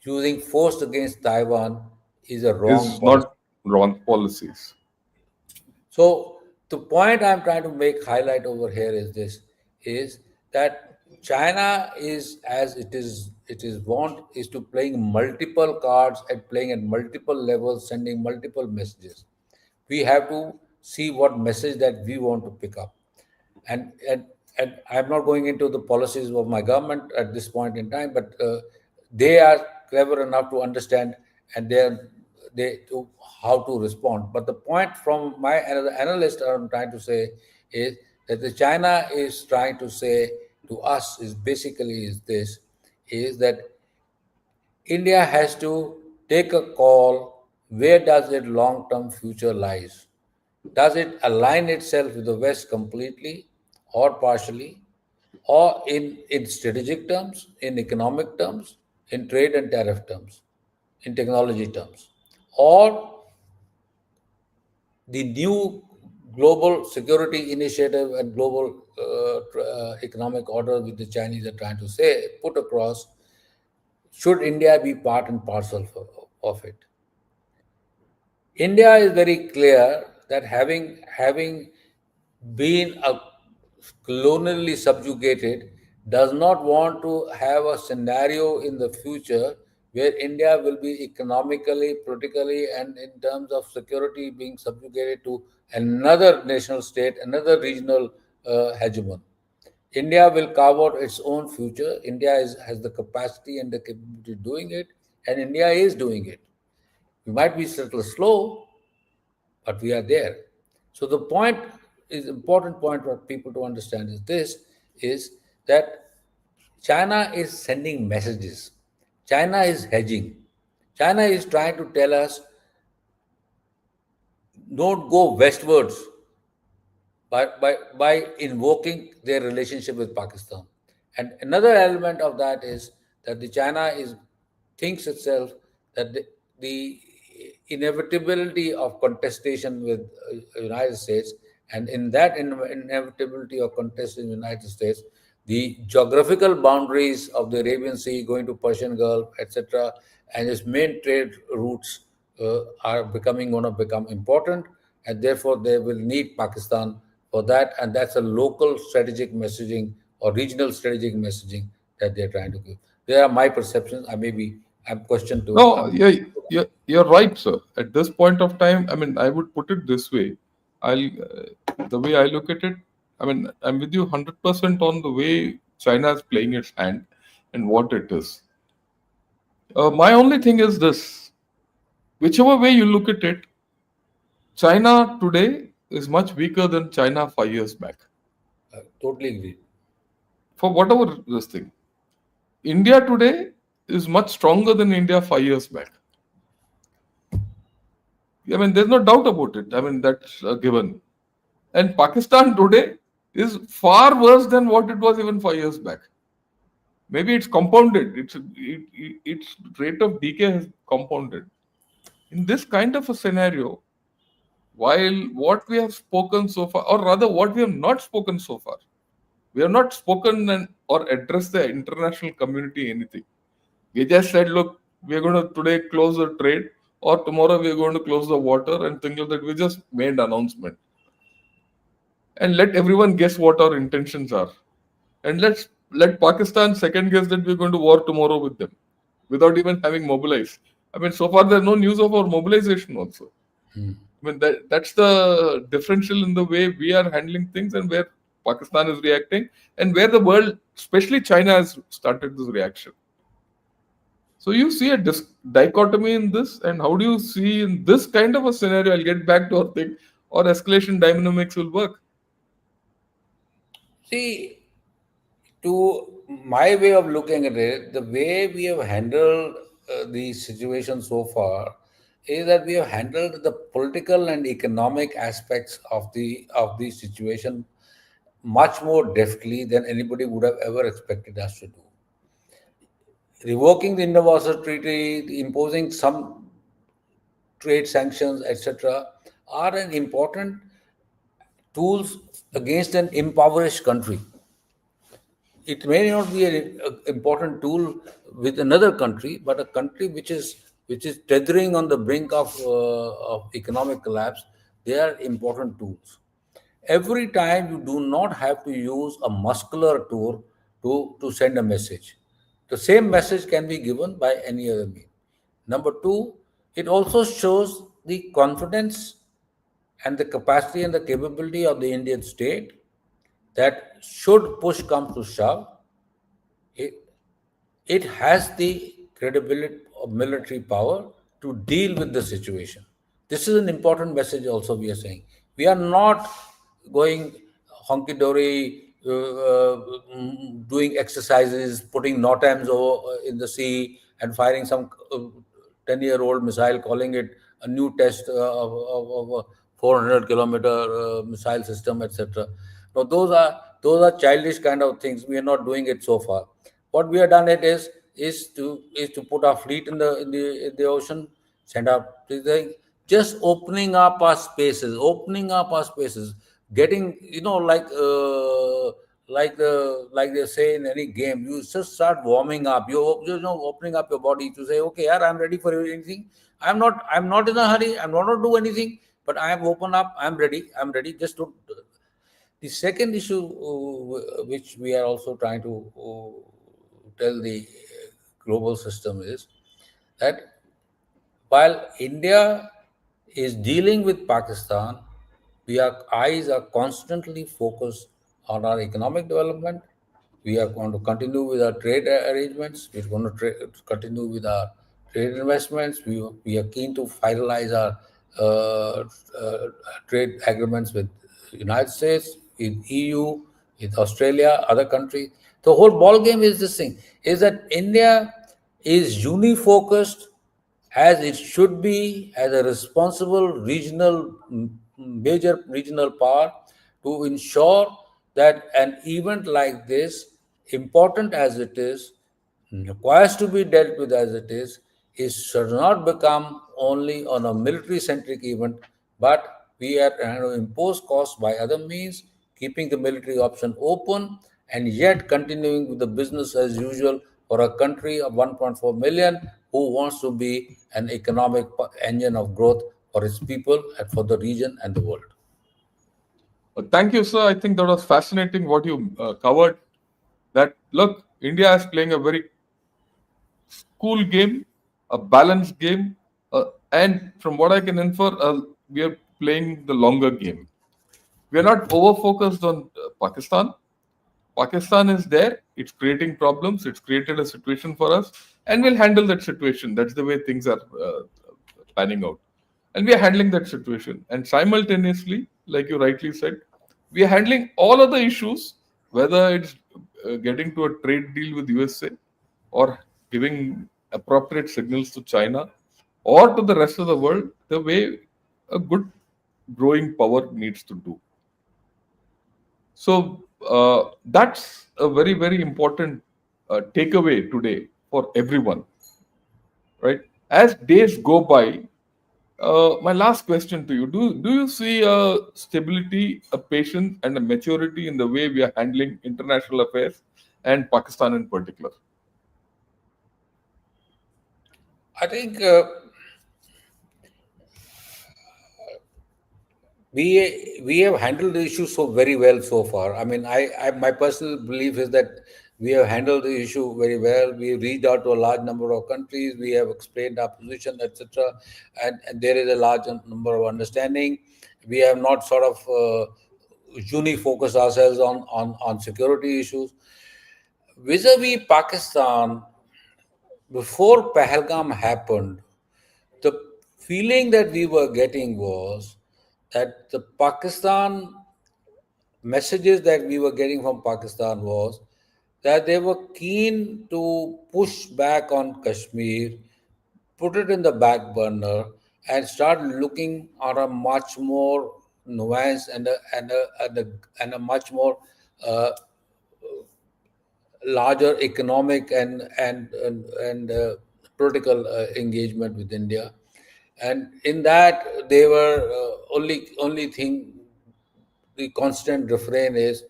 using force against Taiwan is a wrong Is policy. not wrong policies. So the point I'm trying to make highlight over here is this: is that China is, as it is want, is to playing multiple cards and playing at multiple levels, sending multiple messages. We have to see what message that we want to pick up. And and and I'm not going into the policies of my government at this point in time, but they are clever enough to understand, and they to how to respond. But the point from my analyst I'm trying to say is that the China is trying to say to us is basically is this: is that India has to take a call. Where does its long-term future lies? Does it align itself with the West completely or partially, or in strategic terms, in economic terms, in trade and tariff terms, in technology terms, or the new global security initiative and global economic order which the Chinese are trying to say, put across, should India be part and parcel of it? India is very clear that having been a colonially subjugated, does not want to have a scenario in the future where India will be economically, politically, and in terms of security being subjugated to another national state, another regional hegemon. India will carve out its own future. India has the capacity and the capability of doing it, and India is doing it. We might be a little slow, but we are there. So the point is important point for people to understand is this: is that China is sending messages. China is hedging. China is trying to tell us don't go westwards by invoking their relationship with Pakistan. And another element of that is that the China is thinks itself that the inevitability of contestation with United States, and in that inevitability of contestation in the United States, the geographical boundaries of the Arabian Sea going to Persian Gulf, etc., and its main trade routes are becoming going to become important, and therefore they will need Pakistan for that, and that's a local strategic messaging or regional strategic messaging that they're trying to give. They are my perceptions. I'm questioned to. No, yeah, you're right, sir. At this point of time, I mean, I would put it this way. The way I look at it, I mean, I'm with you 100% on the way China is playing its hand and what it is. My only thing is this: whichever way you look at it, China today is much weaker than China 5 years back. Totally agree. For whatever this thing, India today is much stronger than India 5 years back. I mean, there's no doubt about it. I mean, that's a given. And Pakistan today is far worse than what it was even 5 years back. Maybe it's compounded. Its rate of decay has compounded. In this kind of a scenario, while what we have spoken so far, or rather what we have not spoken so far, we have not spoken or addressed the international community anything. We just said, look, we are going to today close the trade, or tomorrow we are going to close the water, and things like that. We just made announcement and let everyone guess what our intentions are, and let Pakistan second guess that we're going to war tomorrow with them, without even having mobilized. I mean, so far there's no news of our mobilization also. I mean, that's the differential in the way we are handling things and where Pakistan is reacting, and where the world, especially China, has started this reaction. So you see a dichotomy in this, and how do you see in this kind of a scenario? I'll get back to our thing, or escalation dynamics will work. See, to my way of looking at it, the way we have handled the situation so far is that we have handled the political and economic aspects of the situation much more deftly than anybody would have ever expected us to do. Revoking the Indo-Pasifik Treaty, imposing some trade sanctions, etc., are an important tools against an impoverished country. It may not be an important tool with another country, but a country which is tethering on the brink of economic collapse. They are important tools. Every time you do not have to use a muscular tool to send a message. The same message can be given by any other means. Number two, it also shows the confidence and the capacity and the capability of the Indian state that should push come to shove, it, it has the credibility of military power to deal with the situation. This is an important message also we are saying. We are not going honky dory, doing exercises, putting NOTAMs in the sea and firing some 10-year-old missile, calling it a new test of a 400-kilometer missile system, etc. No, those are childish kind of things. We are not doing it so far. What we have done it is to put our fleet in the ocean, send up just opening up our spaces, getting like they say in any game, you just start warming up. Opening up your body to say, okay, yeah, I'm ready for anything. I'm not in a hurry. I'm not to do anything, but I am open up. I'm ready. I'm ready. Just to the second issue, which we are also trying to tell the global system, is that while India is dealing with Pakistan, our eyes are constantly focused on our economic development. We are going to continue with our trade arrangements. We're going to continue with our trade investments. We are keen to finalize our uh, uh, trade agreements with the United States, with EU, with Australia, other countries. The whole ball game is this thing: is that India is uni-focused as it should be, as a responsible major regional power, to ensure that an event like this, important as it is, requires to be dealt with as it is should not become only on a military centric event, but we are trying to impose costs by other means, keeping the military option open, and yet continuing with the business as usual for a country of 1.4 million who wants to be an economic engine of growth for its people and for the region and the world. Thank you, sir. I think that was fascinating what you covered. That look, India is playing a very cool game, a balanced game, and from what I can infer, we are playing the longer game. We are not over focused on Pakistan. Pakistan is there. It's creating problems. It's created a situation for us, and we'll handle that situation. That's the way things are panning out, and we are handling that situation. And simultaneously, like you rightly said, we are handling all other issues, whether it's getting to a trade deal with USA or giving appropriate signals to China or to the rest of the world the way a good growing power needs to do. So that's a very, very important takeaway today for everyone, right? As days go by, my last question to you: Do you see a stability, a patience, and a maturity in the way we are handling international affairs and Pakistan in particular? I think we have handled the issue so very well so far. I mean, I my personal belief is that we have handled the issue very well. We reached out to a large number of countries. We have explained our position, etc., and there is a large number of understanding. We have not sort of uni-focused ourselves on security issues. Vis-a-vis Pakistan, before Pahalgam happened, the feeling that we were getting was that the Pakistan messages that we were getting from Pakistan was that they were keen to push back on Kashmir, put it in the back burner, and start looking at a much more nuanced and a much more uh, larger economic and political engagement with India. And in that, they were only thing, the constant refrain is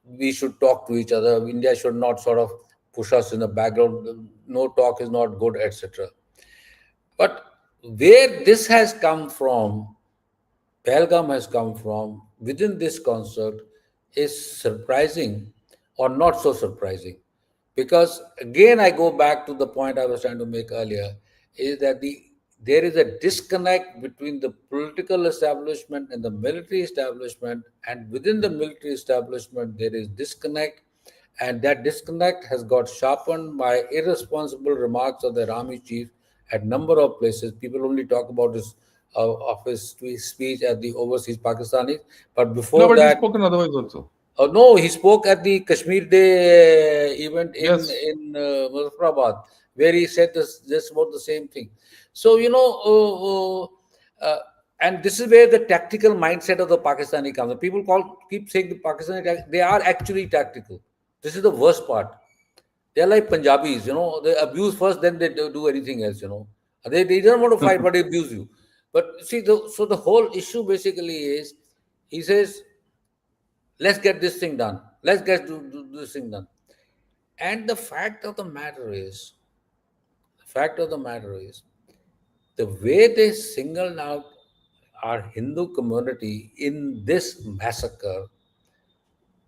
we should talk to each other. India should not sort of push us in the background. No talk is not good, etc. But where this has come from, Pahalgam has come from, within this concept is surprising or not so surprising. Because again, I go back to the point I was trying to make earlier, is that there is a disconnect between the political establishment and the military establishment, and within the military establishment, there is disconnect, and that disconnect has got sharpened by irresponsible remarks of the army chief at number of places. People only talk about his of his speech at the overseas Pakistanis, but No, before but he's that, spoken otherwise also. no, he spoke at the Kashmir Day event Yes. in Muzaffarabad, where he said this just about the same thing. So and this is where the tactical mindset of the Pakistani comes. People keep saying the Pakistani they are actually tactical. This is the worst part. They're like Punjabis, they abuse first, then they do anything else. They don't want to fight, but they abuse you. But see, so the whole issue basically is, he says, let's get this thing done. Let's get do this thing done. And the fact of the matter is, the way they singled out our Hindu community in this massacre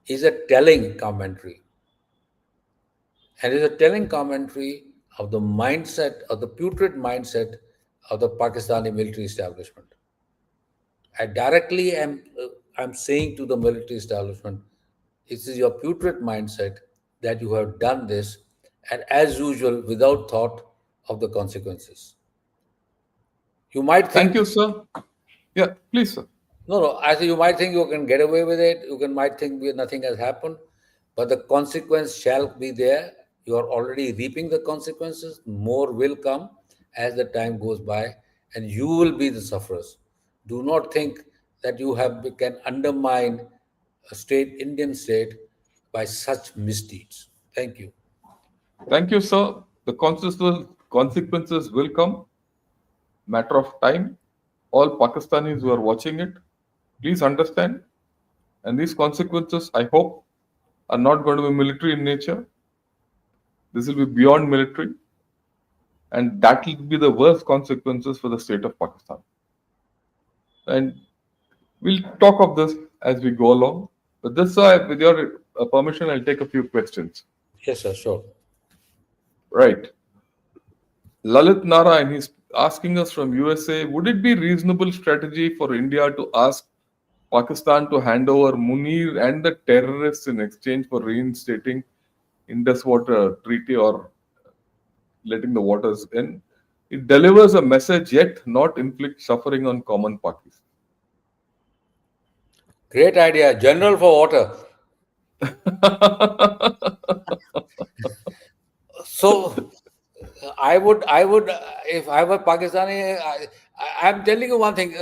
is a telling commentary. And is a telling commentary of the mindset, of the putrid mindset of the Pakistani military establishment. I directly I'm saying to the military establishment, it is your putrid mindset that you have done this, and as usual, without thought of the consequences. You might Thank think, you, sir. Yeah, please, sir. no, no, I say you might think you can get away with it. Might think nothing has happened, but the consequence shall be there. You are already reaping the consequences. More will come as the time goes by, and you will be the sufferers. Do not think that you can undermine a state, Indian state, by such misdeeds. Thank you. Thank you, sir. The consequences will come. Matter of time. All Pakistanis who are watching it, please understand. And these consequences, I hope, are not going to be military in nature. This will be beyond military, and that will be the worst consequences for the state of Pakistan. And we'll talk of this as we go along. But this, with your permission, I'll take a few questions. Yes, sir, sure. Right. Lalit Narayan, he's asking us from USA, would it be reasonable strategy for India to ask Pakistan to hand over Munir and the terrorists in exchange for reinstating Indus Water Treaty or letting the waters in? It delivers a message yet not inflict suffering on common parties. Great idea. General for water. So if I were Pakistani, I'm telling you one thing: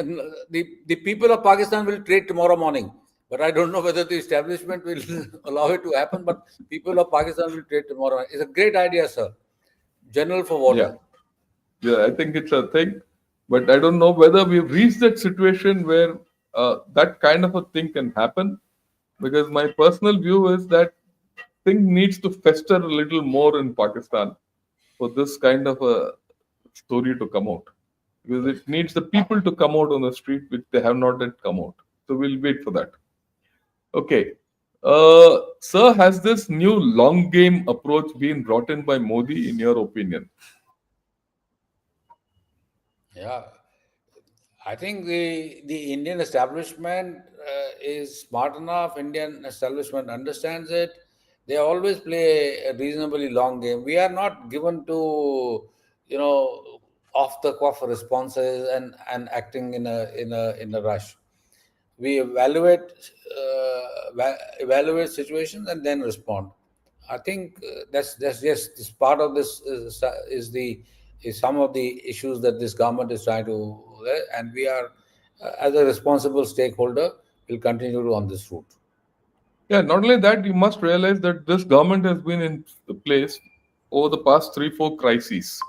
the people of Pakistan will trade tomorrow morning, but I don't know whether the establishment will allow it to happen. But people of Pakistan will trade tomorrow. It's a great idea, sir. General for Yeah. water. Yeah, I think it's a thing, but I don't know whether we've reached that situation where that kind of a thing can happen. Because my personal view is that thing needs to fester a little more in Pakistan for this kind of a story to come out. Because it needs the people to come out on the street, which they have not yet come out. So we'll wait for that. Okay. Sir, has this new long game approach been brought in by Modi, in your opinion? Yeah, I think the Indian establishment is smart enough. Indian establishment understands it. They always play a reasonably long game. We are not given to, off the cuff responses and acting in a rush. We evaluate situations and then respond. I think that's yes. This part of this is some of the issues that this government is trying to, and we are as a responsible stakeholder will continue to on this route. Yeah, not only that, you must realize that this government has been in place over the past 3, 4 crises.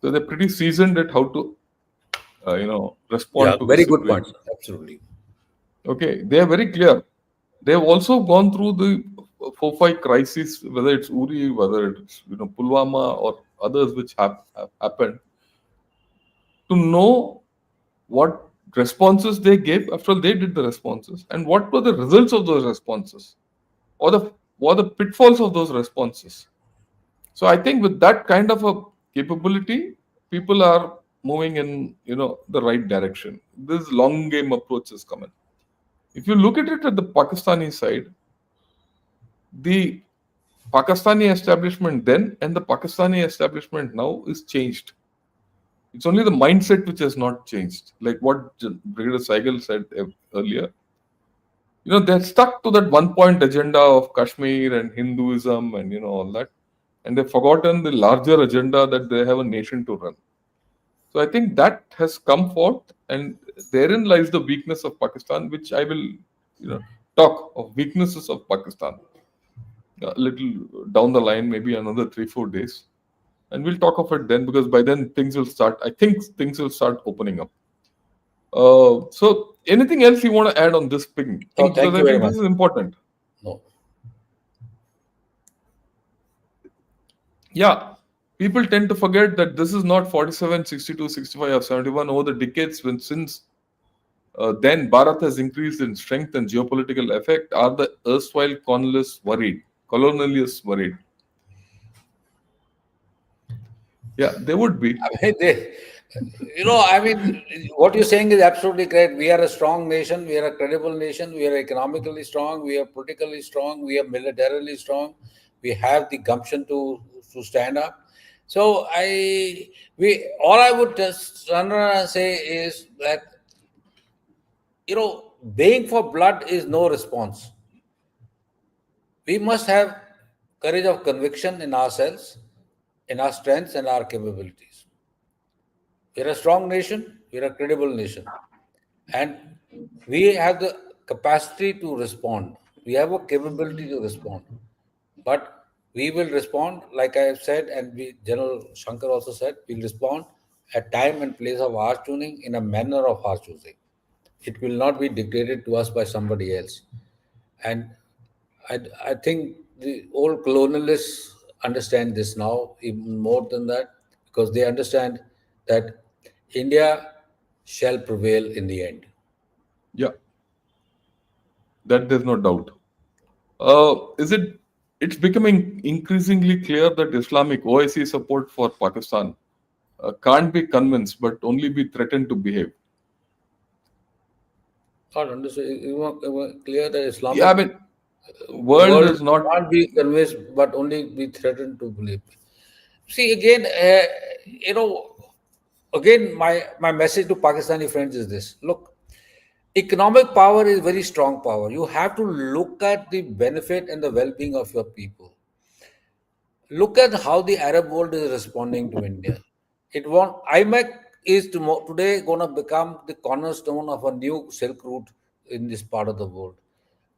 So they're pretty seasoned at how to, Yeah, respond to the very good point. situation. Absolutely. Okay, they are very clear. They have also gone through the 4, 5 crises, whether it's Uri, whether it's Pulwama or others which have happened, to know what responses they gave after they did the responses and what were the results of those responses or the pitfalls of those responses. So I think with that kind of a capability, people are moving in the right direction. This long game approach is coming. If you look at it at the Pakistani side, the Pakistani establishment then and the Pakistani establishment now is changed. It's only the mindset which has not changed. Like what Brigadier Sahgal said earlier. They're stuck to that one point agenda of Kashmir and Hinduism and all that. And they've forgotten the larger agenda that they have a nation to run. So I think that has come forth, and therein lies the weakness of Pakistan, which I will, talk of weaknesses of Pakistan a little down the line, maybe another 3, 4 days, and we'll talk of it then because by then things will start. I think things will start opening up. So anything else you want to add on this thing Oh, because thank I you very think this much. is important. No. Yeah, people tend to forget that this is not 47, 62, 65, or 71 over the decades when since then Bharat has increased in strength and geopolitical effect. Are the erstwhile colonialists worried? Colonialists worried? Yeah, they would be. I mean, I mean, what you're saying is absolutely correct. We are a strong nation. We are a credible nation. We are economically strong. We are politically strong. We are militarily strong. We have the gumption to stand up. So all I would just say is that baying for blood is no response. We must have courage of conviction in ourselves, in our strengths and our capabilities. We're a strong nation, we're a credible nation, and we have the capacity to respond. We have a capability to respond, but we will respond, like I have said, and General Shankar also said, we'll respond at time and place of our choosing in a manner of our choosing. It will not be dictated to us by somebody else. And I think the old colonialists understand this now, even more than that, because they understand that India shall prevail in the end. Yeah, that there's no doubt. Is it? It's becoming increasingly clear that Islamic OIC support for Pakistan can't be convinced, but only be threatened to behave. Not understood. Clear that Yeah, Islamic I mean, world world is not. can't be convinced, but only be threatened to believe. See, again, again, my message to Pakistani friends is this: look, economic power is very strong power. You have to look at the benefit and the well-being of your people. Look at how the Arab world is responding to India. It want IMEC is today going to become the cornerstone of a new Silk Route in this part of the world.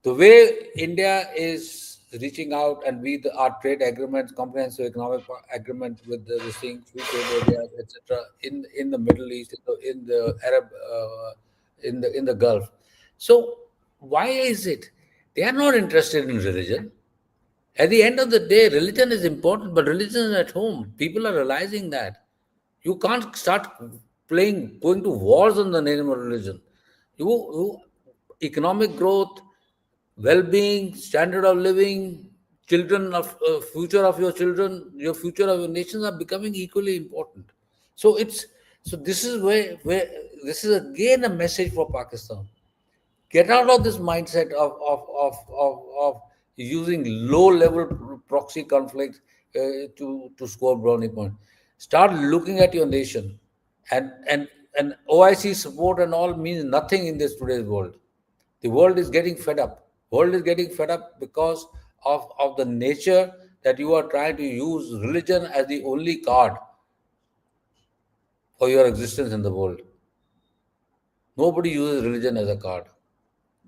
The way India is reaching out, and our trade agreements, comprehensive economic agreement with this thing, free trade areas, etc., in the Middle East, in the Arab, in the Gulf. So why is it they are not interested in religion? At the end of the day, religion is important, but religion is at home. People are realizing that. You can't start going to wars on the name of religion. You economic growth, well-being, standard of living, children of future of your children, your future of your nations are becoming equally important. So it's so this is where this is again a message for Pakistan. Get out of this mindset of using low level proxy conflicts to score brownie points. Start looking at your nation, and OIC support and all means nothing in this today's world. The world is getting fed up. World is getting fed up because of the nature that you are trying to use religion as the only card for your existence in the world. Nobody uses religion as a card.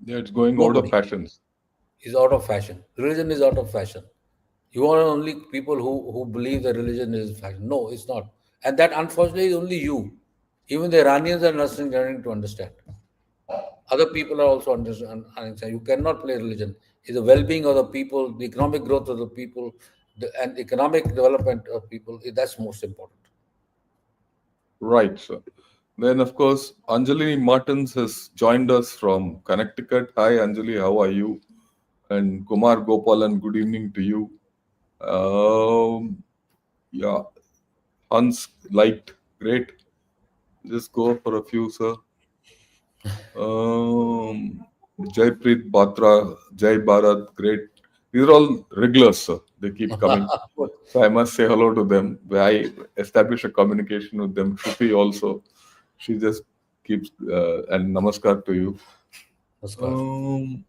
Yeah, it's going out of Nobody. fashions. Is out of fashion. Religion is out of fashion. You are only people who believe that religion is fashion. No, it's not. And that unfortunately is only you. Even the Iranians are not starting to understand. Other people are also understand. You cannot play religion. It's the well-being of the people, the economic growth of the people, and economic development of people. That's most important. Right, sir. Then, of course, Anjali Martins has joined us from Connecticut. Hi, Anjali, how are you? And Kumar Gopalan, good evening to you. Um, yeah, Hans liked, great. Just go for a few, sir. Um, Jaipreet Batra, Jai Bharat, great. These are all regulars, sir. They keep coming. So I must say hello to them. I establish a communication with them. Shruti also. She just keeps and namaskar to you. Namaskar. Um,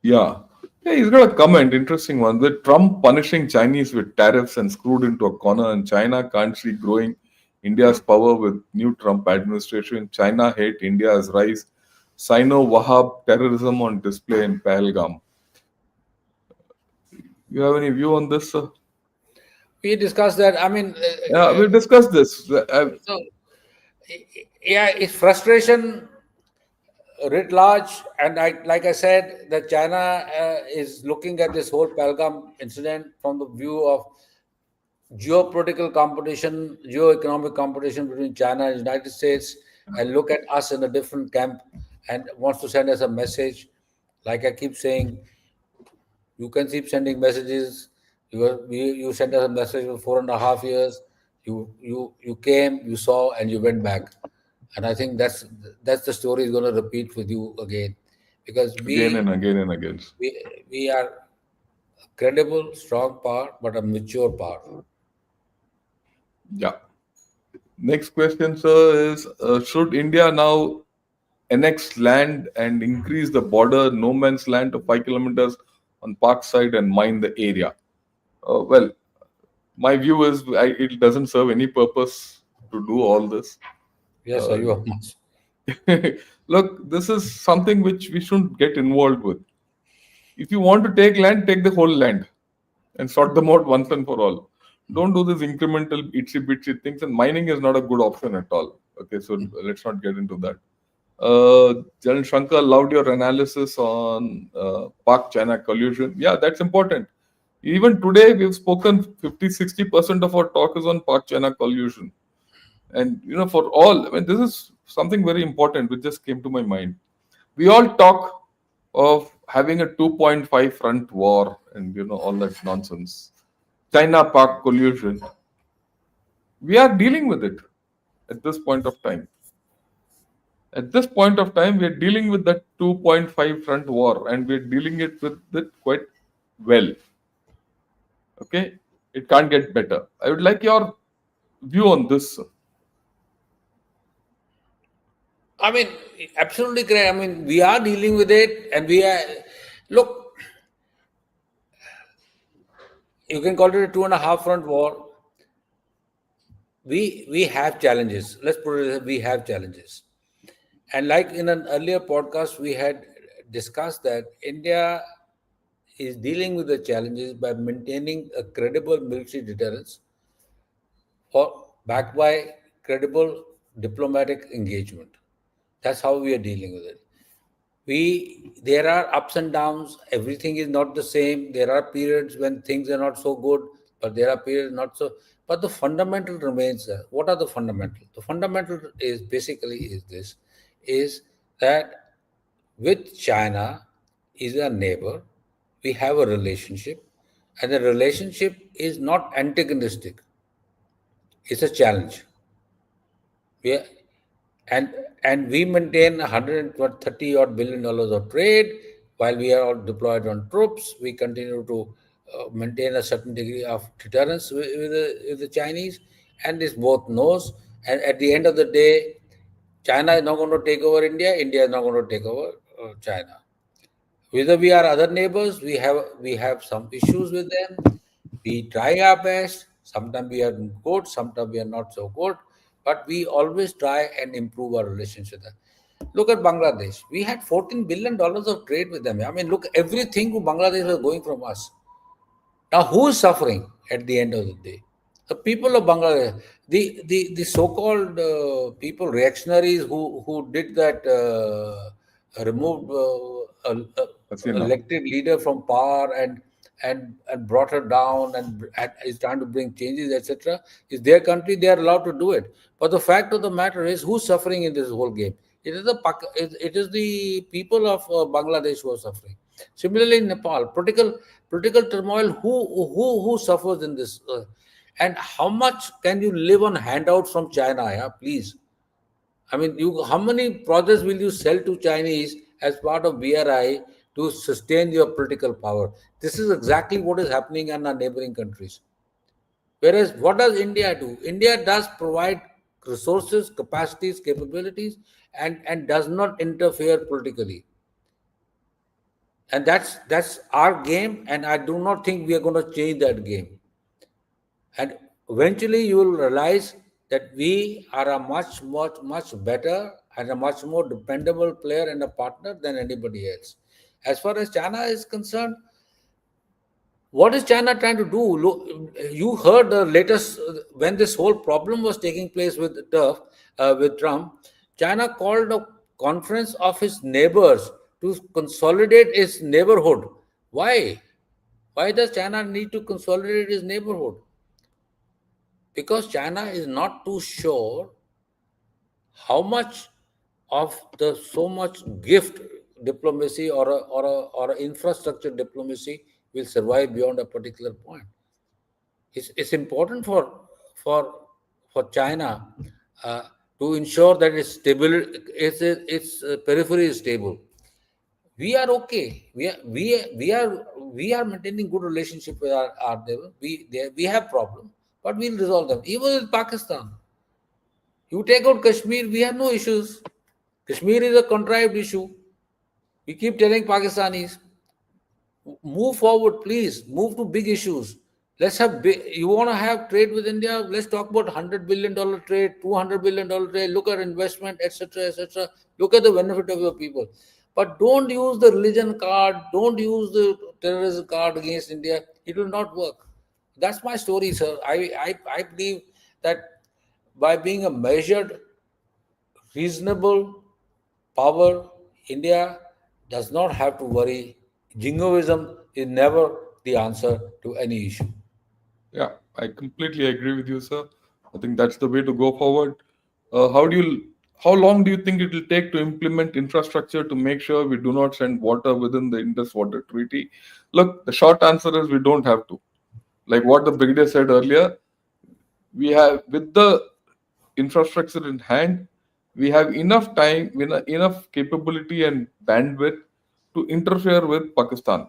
yeah. Yeah, he's got a comment, interesting one. With Trump punishing Chinese with tariffs and screwed into a corner, and China can't see growing India's power with new Trump administration. China hate India's rise. Sino-Wahhab terrorism on display in Pahalgam. You have any view on this, sir? We discussed that. I mean, Yeah, we discussed this. so yeah, it's frustration writ large, and like I said, that China is looking at this whole Palgam incident from the view of geopolitical competition, geo-economic competition between China and United States, and look at us in a different camp, and wants to send us a message. Like I keep saying, you can keep sending messages. You sent us a message for 4.5 years. You came, you saw, and you went back. And I think that's the story is going to repeat with you again, because Again and again and again. we are a credible, strong power, but a mature power. Yeah. Next question, sir, is should India now annex land and increase the border no man's land to 5 kilometers on Park side and mine the area? Well, my view is it doesn't serve any purpose to do all this. Yes, sir, Uh, you are much. look, this is something which we shouldn't get involved with. If you want to take land, take the whole land and sort them out once and for all. Don't do this incremental itsy bitsy things, and mining is not a good option at all. Okay, so let's not get into that. General Shankar, loved your analysis on Pak China collusion. Yeah, that's important. Even today, we've spoken 50-60% of our talk is on Pak China collusion. And, for all, I mean, this is something very important which just came to my mind. We all talk of having a 2.5 front war and, all that nonsense. China Pak collusion. We are dealing with it at this point of time. At this point of time, we are dealing with that 2.5 front war, and we are dealing with it quite well. Okay, it can't get better. I would like your view on this. I mean, absolutely correct. I mean, we are dealing with it, and we are look. you can call it a two and a half front war. We have challenges. Let's put it this way, we have challenges. And like in an earlier podcast, we had discussed that India is dealing with the challenges by maintaining a credible military deterrence or backed by credible diplomatic engagement. That's how we are dealing with it. There are ups and downs. Everything is not the same. There are periods when things are not so good, but there are periods not so. But the fundamental remains there. What are the fundamental? The fundamental is basically is this: is that with China is a neighbor, we have a relationship, and the relationship is not antagonistic. It's a challenge. We are, and and we maintain 130 odd billion dollars of trade while we are all deployed on troops. We continue to maintain a certain degree of deterrence with the Chinese, and this both knows. And at the end of the day, China is not going to take over India. India is not going to take over China. Whether we are other neighbors, we have some issues with them. We try our best. Sometimes we are good, sometimes we are not so good, but we always try and improve our relationship. Look at Bangladesh. We had $14 billion of trade with them. I mean, look, everything to Bangladesh was going from us. Now, who is suffering at the end of the day? The people of Bangladesh, the so-called people, reactionaries who did that, removed Hasina. elected leader from power and brought her down and is trying to bring changes, etc. Is their country, they are allowed to do it. But the fact of the matter is, who's suffering in this whole game? It is the people of Bangladesh who are suffering. Similarly, in Nepal, political turmoil. Who suffers in this? And how much can you live on handouts from China? Yeah, please. I mean, you how many projects will you sell to Chinese as part of BRI to sustain your political power? This is exactly what is happening in our neighboring countries. Whereas, what does India do? India does provide resources, capacities, capabilities, and does not interfere politically. And that's our game, and I do not think we are going to change that game. And eventually you will realize that we are a much better and a much more dependable player and a partner than anybody else. As far as China is concerned, what is China trying to do? Look, you heard the latest when this whole problem was taking place with Trump. China called a conference of his neighbors to consolidate its neighborhood. Why? Why does China need to consolidate its neighborhood? Because China is not too sure how much of the so much gift diplomacy or a infrastructure diplomacy will survive beyond a particular point. It's important for for China uh, to ensure that its stable its periphery is stable. We are okay. We are maintaining good relationship with our neighbor. We have problem, but we'll resolve them. Even with Pakistan, you take out Kashmir, we have no issues. Kashmir is a contrived issue. We keep telling Pakistanis, move forward, please. Move to big issues. Let's have big, you want to have trade with India? Let's talk about $100 billion trade, $200 billion trade. Look at investment, etc., etc. Look at the benefit of your people. But don't use the religion card. Don't use the terrorism card against India. It will not work. That's my story, sir. I believe that by being a measured, reasonable power, India does not have to worry. Jingoism is never the answer to any issue. Yeah, I completely agree with you, sir. I think that's the way to go forward. How long do you think it will take to implement infrastructure to make sure we do not send water within the Indus Water Treaty? Look, the short answer is we don't have to. Like what the brigadier said earlier, we have with the infrastructure in hand, we have enough time, enough capability and bandwidth to interfere with Pakistan.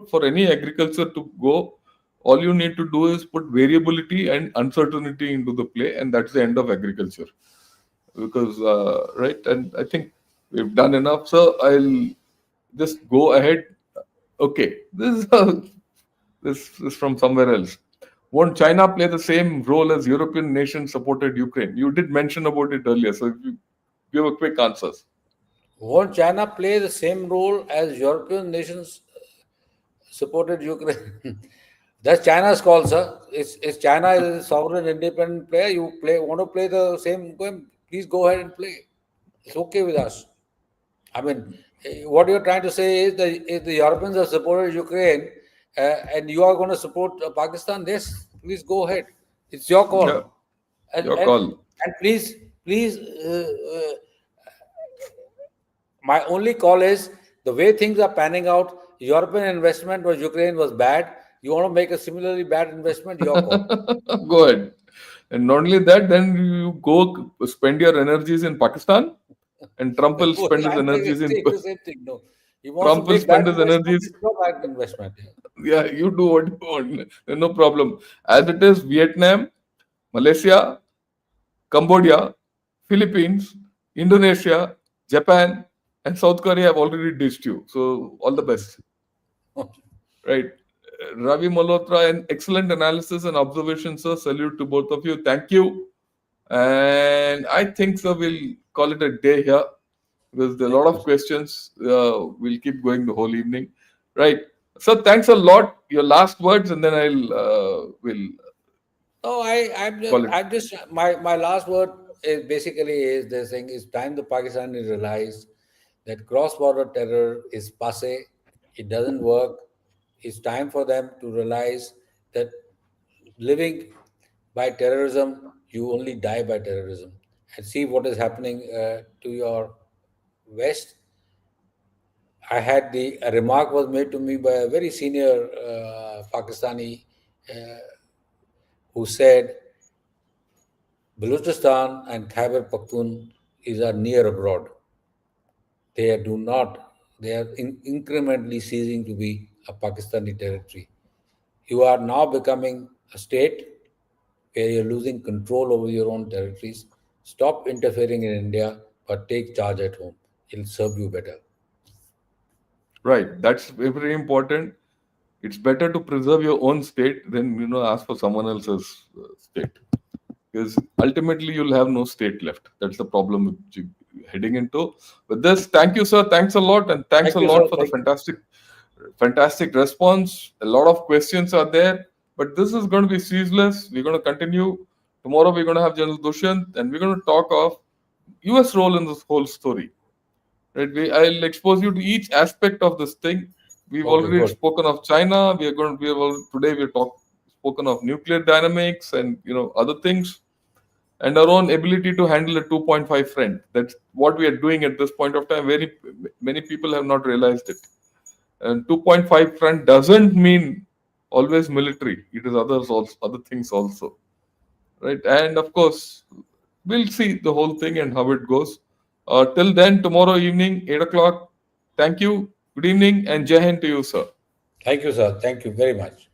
For any agriculture to go, all you need to do is put variability and uncertainty into the play, and that's the end of agriculture. Because right, and I think we've done enough. So I'll just go ahead. Okay, this is This is from somewhere else. Won't China play the same role as European nations supported Ukraine? You did mention about it earlier, so if you give a quick answers. Won't China play the same role as European nations supported Ukraine? That's China's call, sir. It's China is a sovereign, independent player. You want to play the same game? Please go ahead and play. It's okay with us. I mean, what you're trying to say is if the Europeans have supported Ukraine and you are going to support Pakistan, yes, please go ahead. It's your Yeah, call. And your and, call. and please, my only call is the way things are panning out. European investment was Ukraine was bad. You want to make a similarly bad investment? Your call. Go ahead. And not only that, then you go spend your energies in Pakistan, and Trump will spend his I'm energies in saying the same thing. No, he wants to Trump will make bad spend his investment. energies. It's not bad investment. Yeah. Yeah, you do what you want. No problem. As it is, Vietnam, Malaysia, Cambodia, Philippines, Indonesia, Japan, and South Korea have already dished you. So all the best. Right. Ravi Malhotra, an excellent analysis and observation, sir. Salute to both of you. Thank you. And I think, sir, we'll call it a day here because there are a Thank lot you, of sir. questions. We'll keep going the whole evening. Right. So thanks a lot. Your last words, and then we'll No, call it. I'm just my last word is basically is this thing. It's time the Pakistanis realize that cross-border terror is passe. It doesn't work. It's time for them to realize that living by terrorism, you only die by terrorism. And see what is happening to your west. I had a remark was made to me by a very senior Pakistani uh, who said Balochistan and Khyber Pakhtunkhwa are near abroad. They do not. They are incrementally ceasing to be a Pakistani territory. You are now becoming a state where you're losing control over your own territories. Stop interfering in India, but take charge at home. It'll serve you better. Right. That's very important. It's better to preserve your own state than ask for someone else's state, because ultimately you'll have no state left. That's the problem which you're heading into. With this, thank you, sir. Thanks a lot, and thanks Thank a you, sir. lot for the Thank you. fantastic response. A lot of questions are there, but this is going to be ceaseless. We're going to continue. Tomorrow we're going to have General Dushyant, and we're going to talk of U.S. role in this whole story. Right? I'll expose you to each aspect of this thing. We've Okay, already good. spoken of China. Today spoken of nuclear dynamics and other things, and our own ability to handle a 2.5 friend. That's what we are doing at this point of time. Very many people have not realized it. And 2.5 front doesn't mean always military. It is other things also, right? And of course, we'll see the whole thing and how it goes. Till then, tomorrow evening, 8 o'clock. Thank you. Good evening and Jai Hind to you, sir. Thank you, sir. Thank you very much.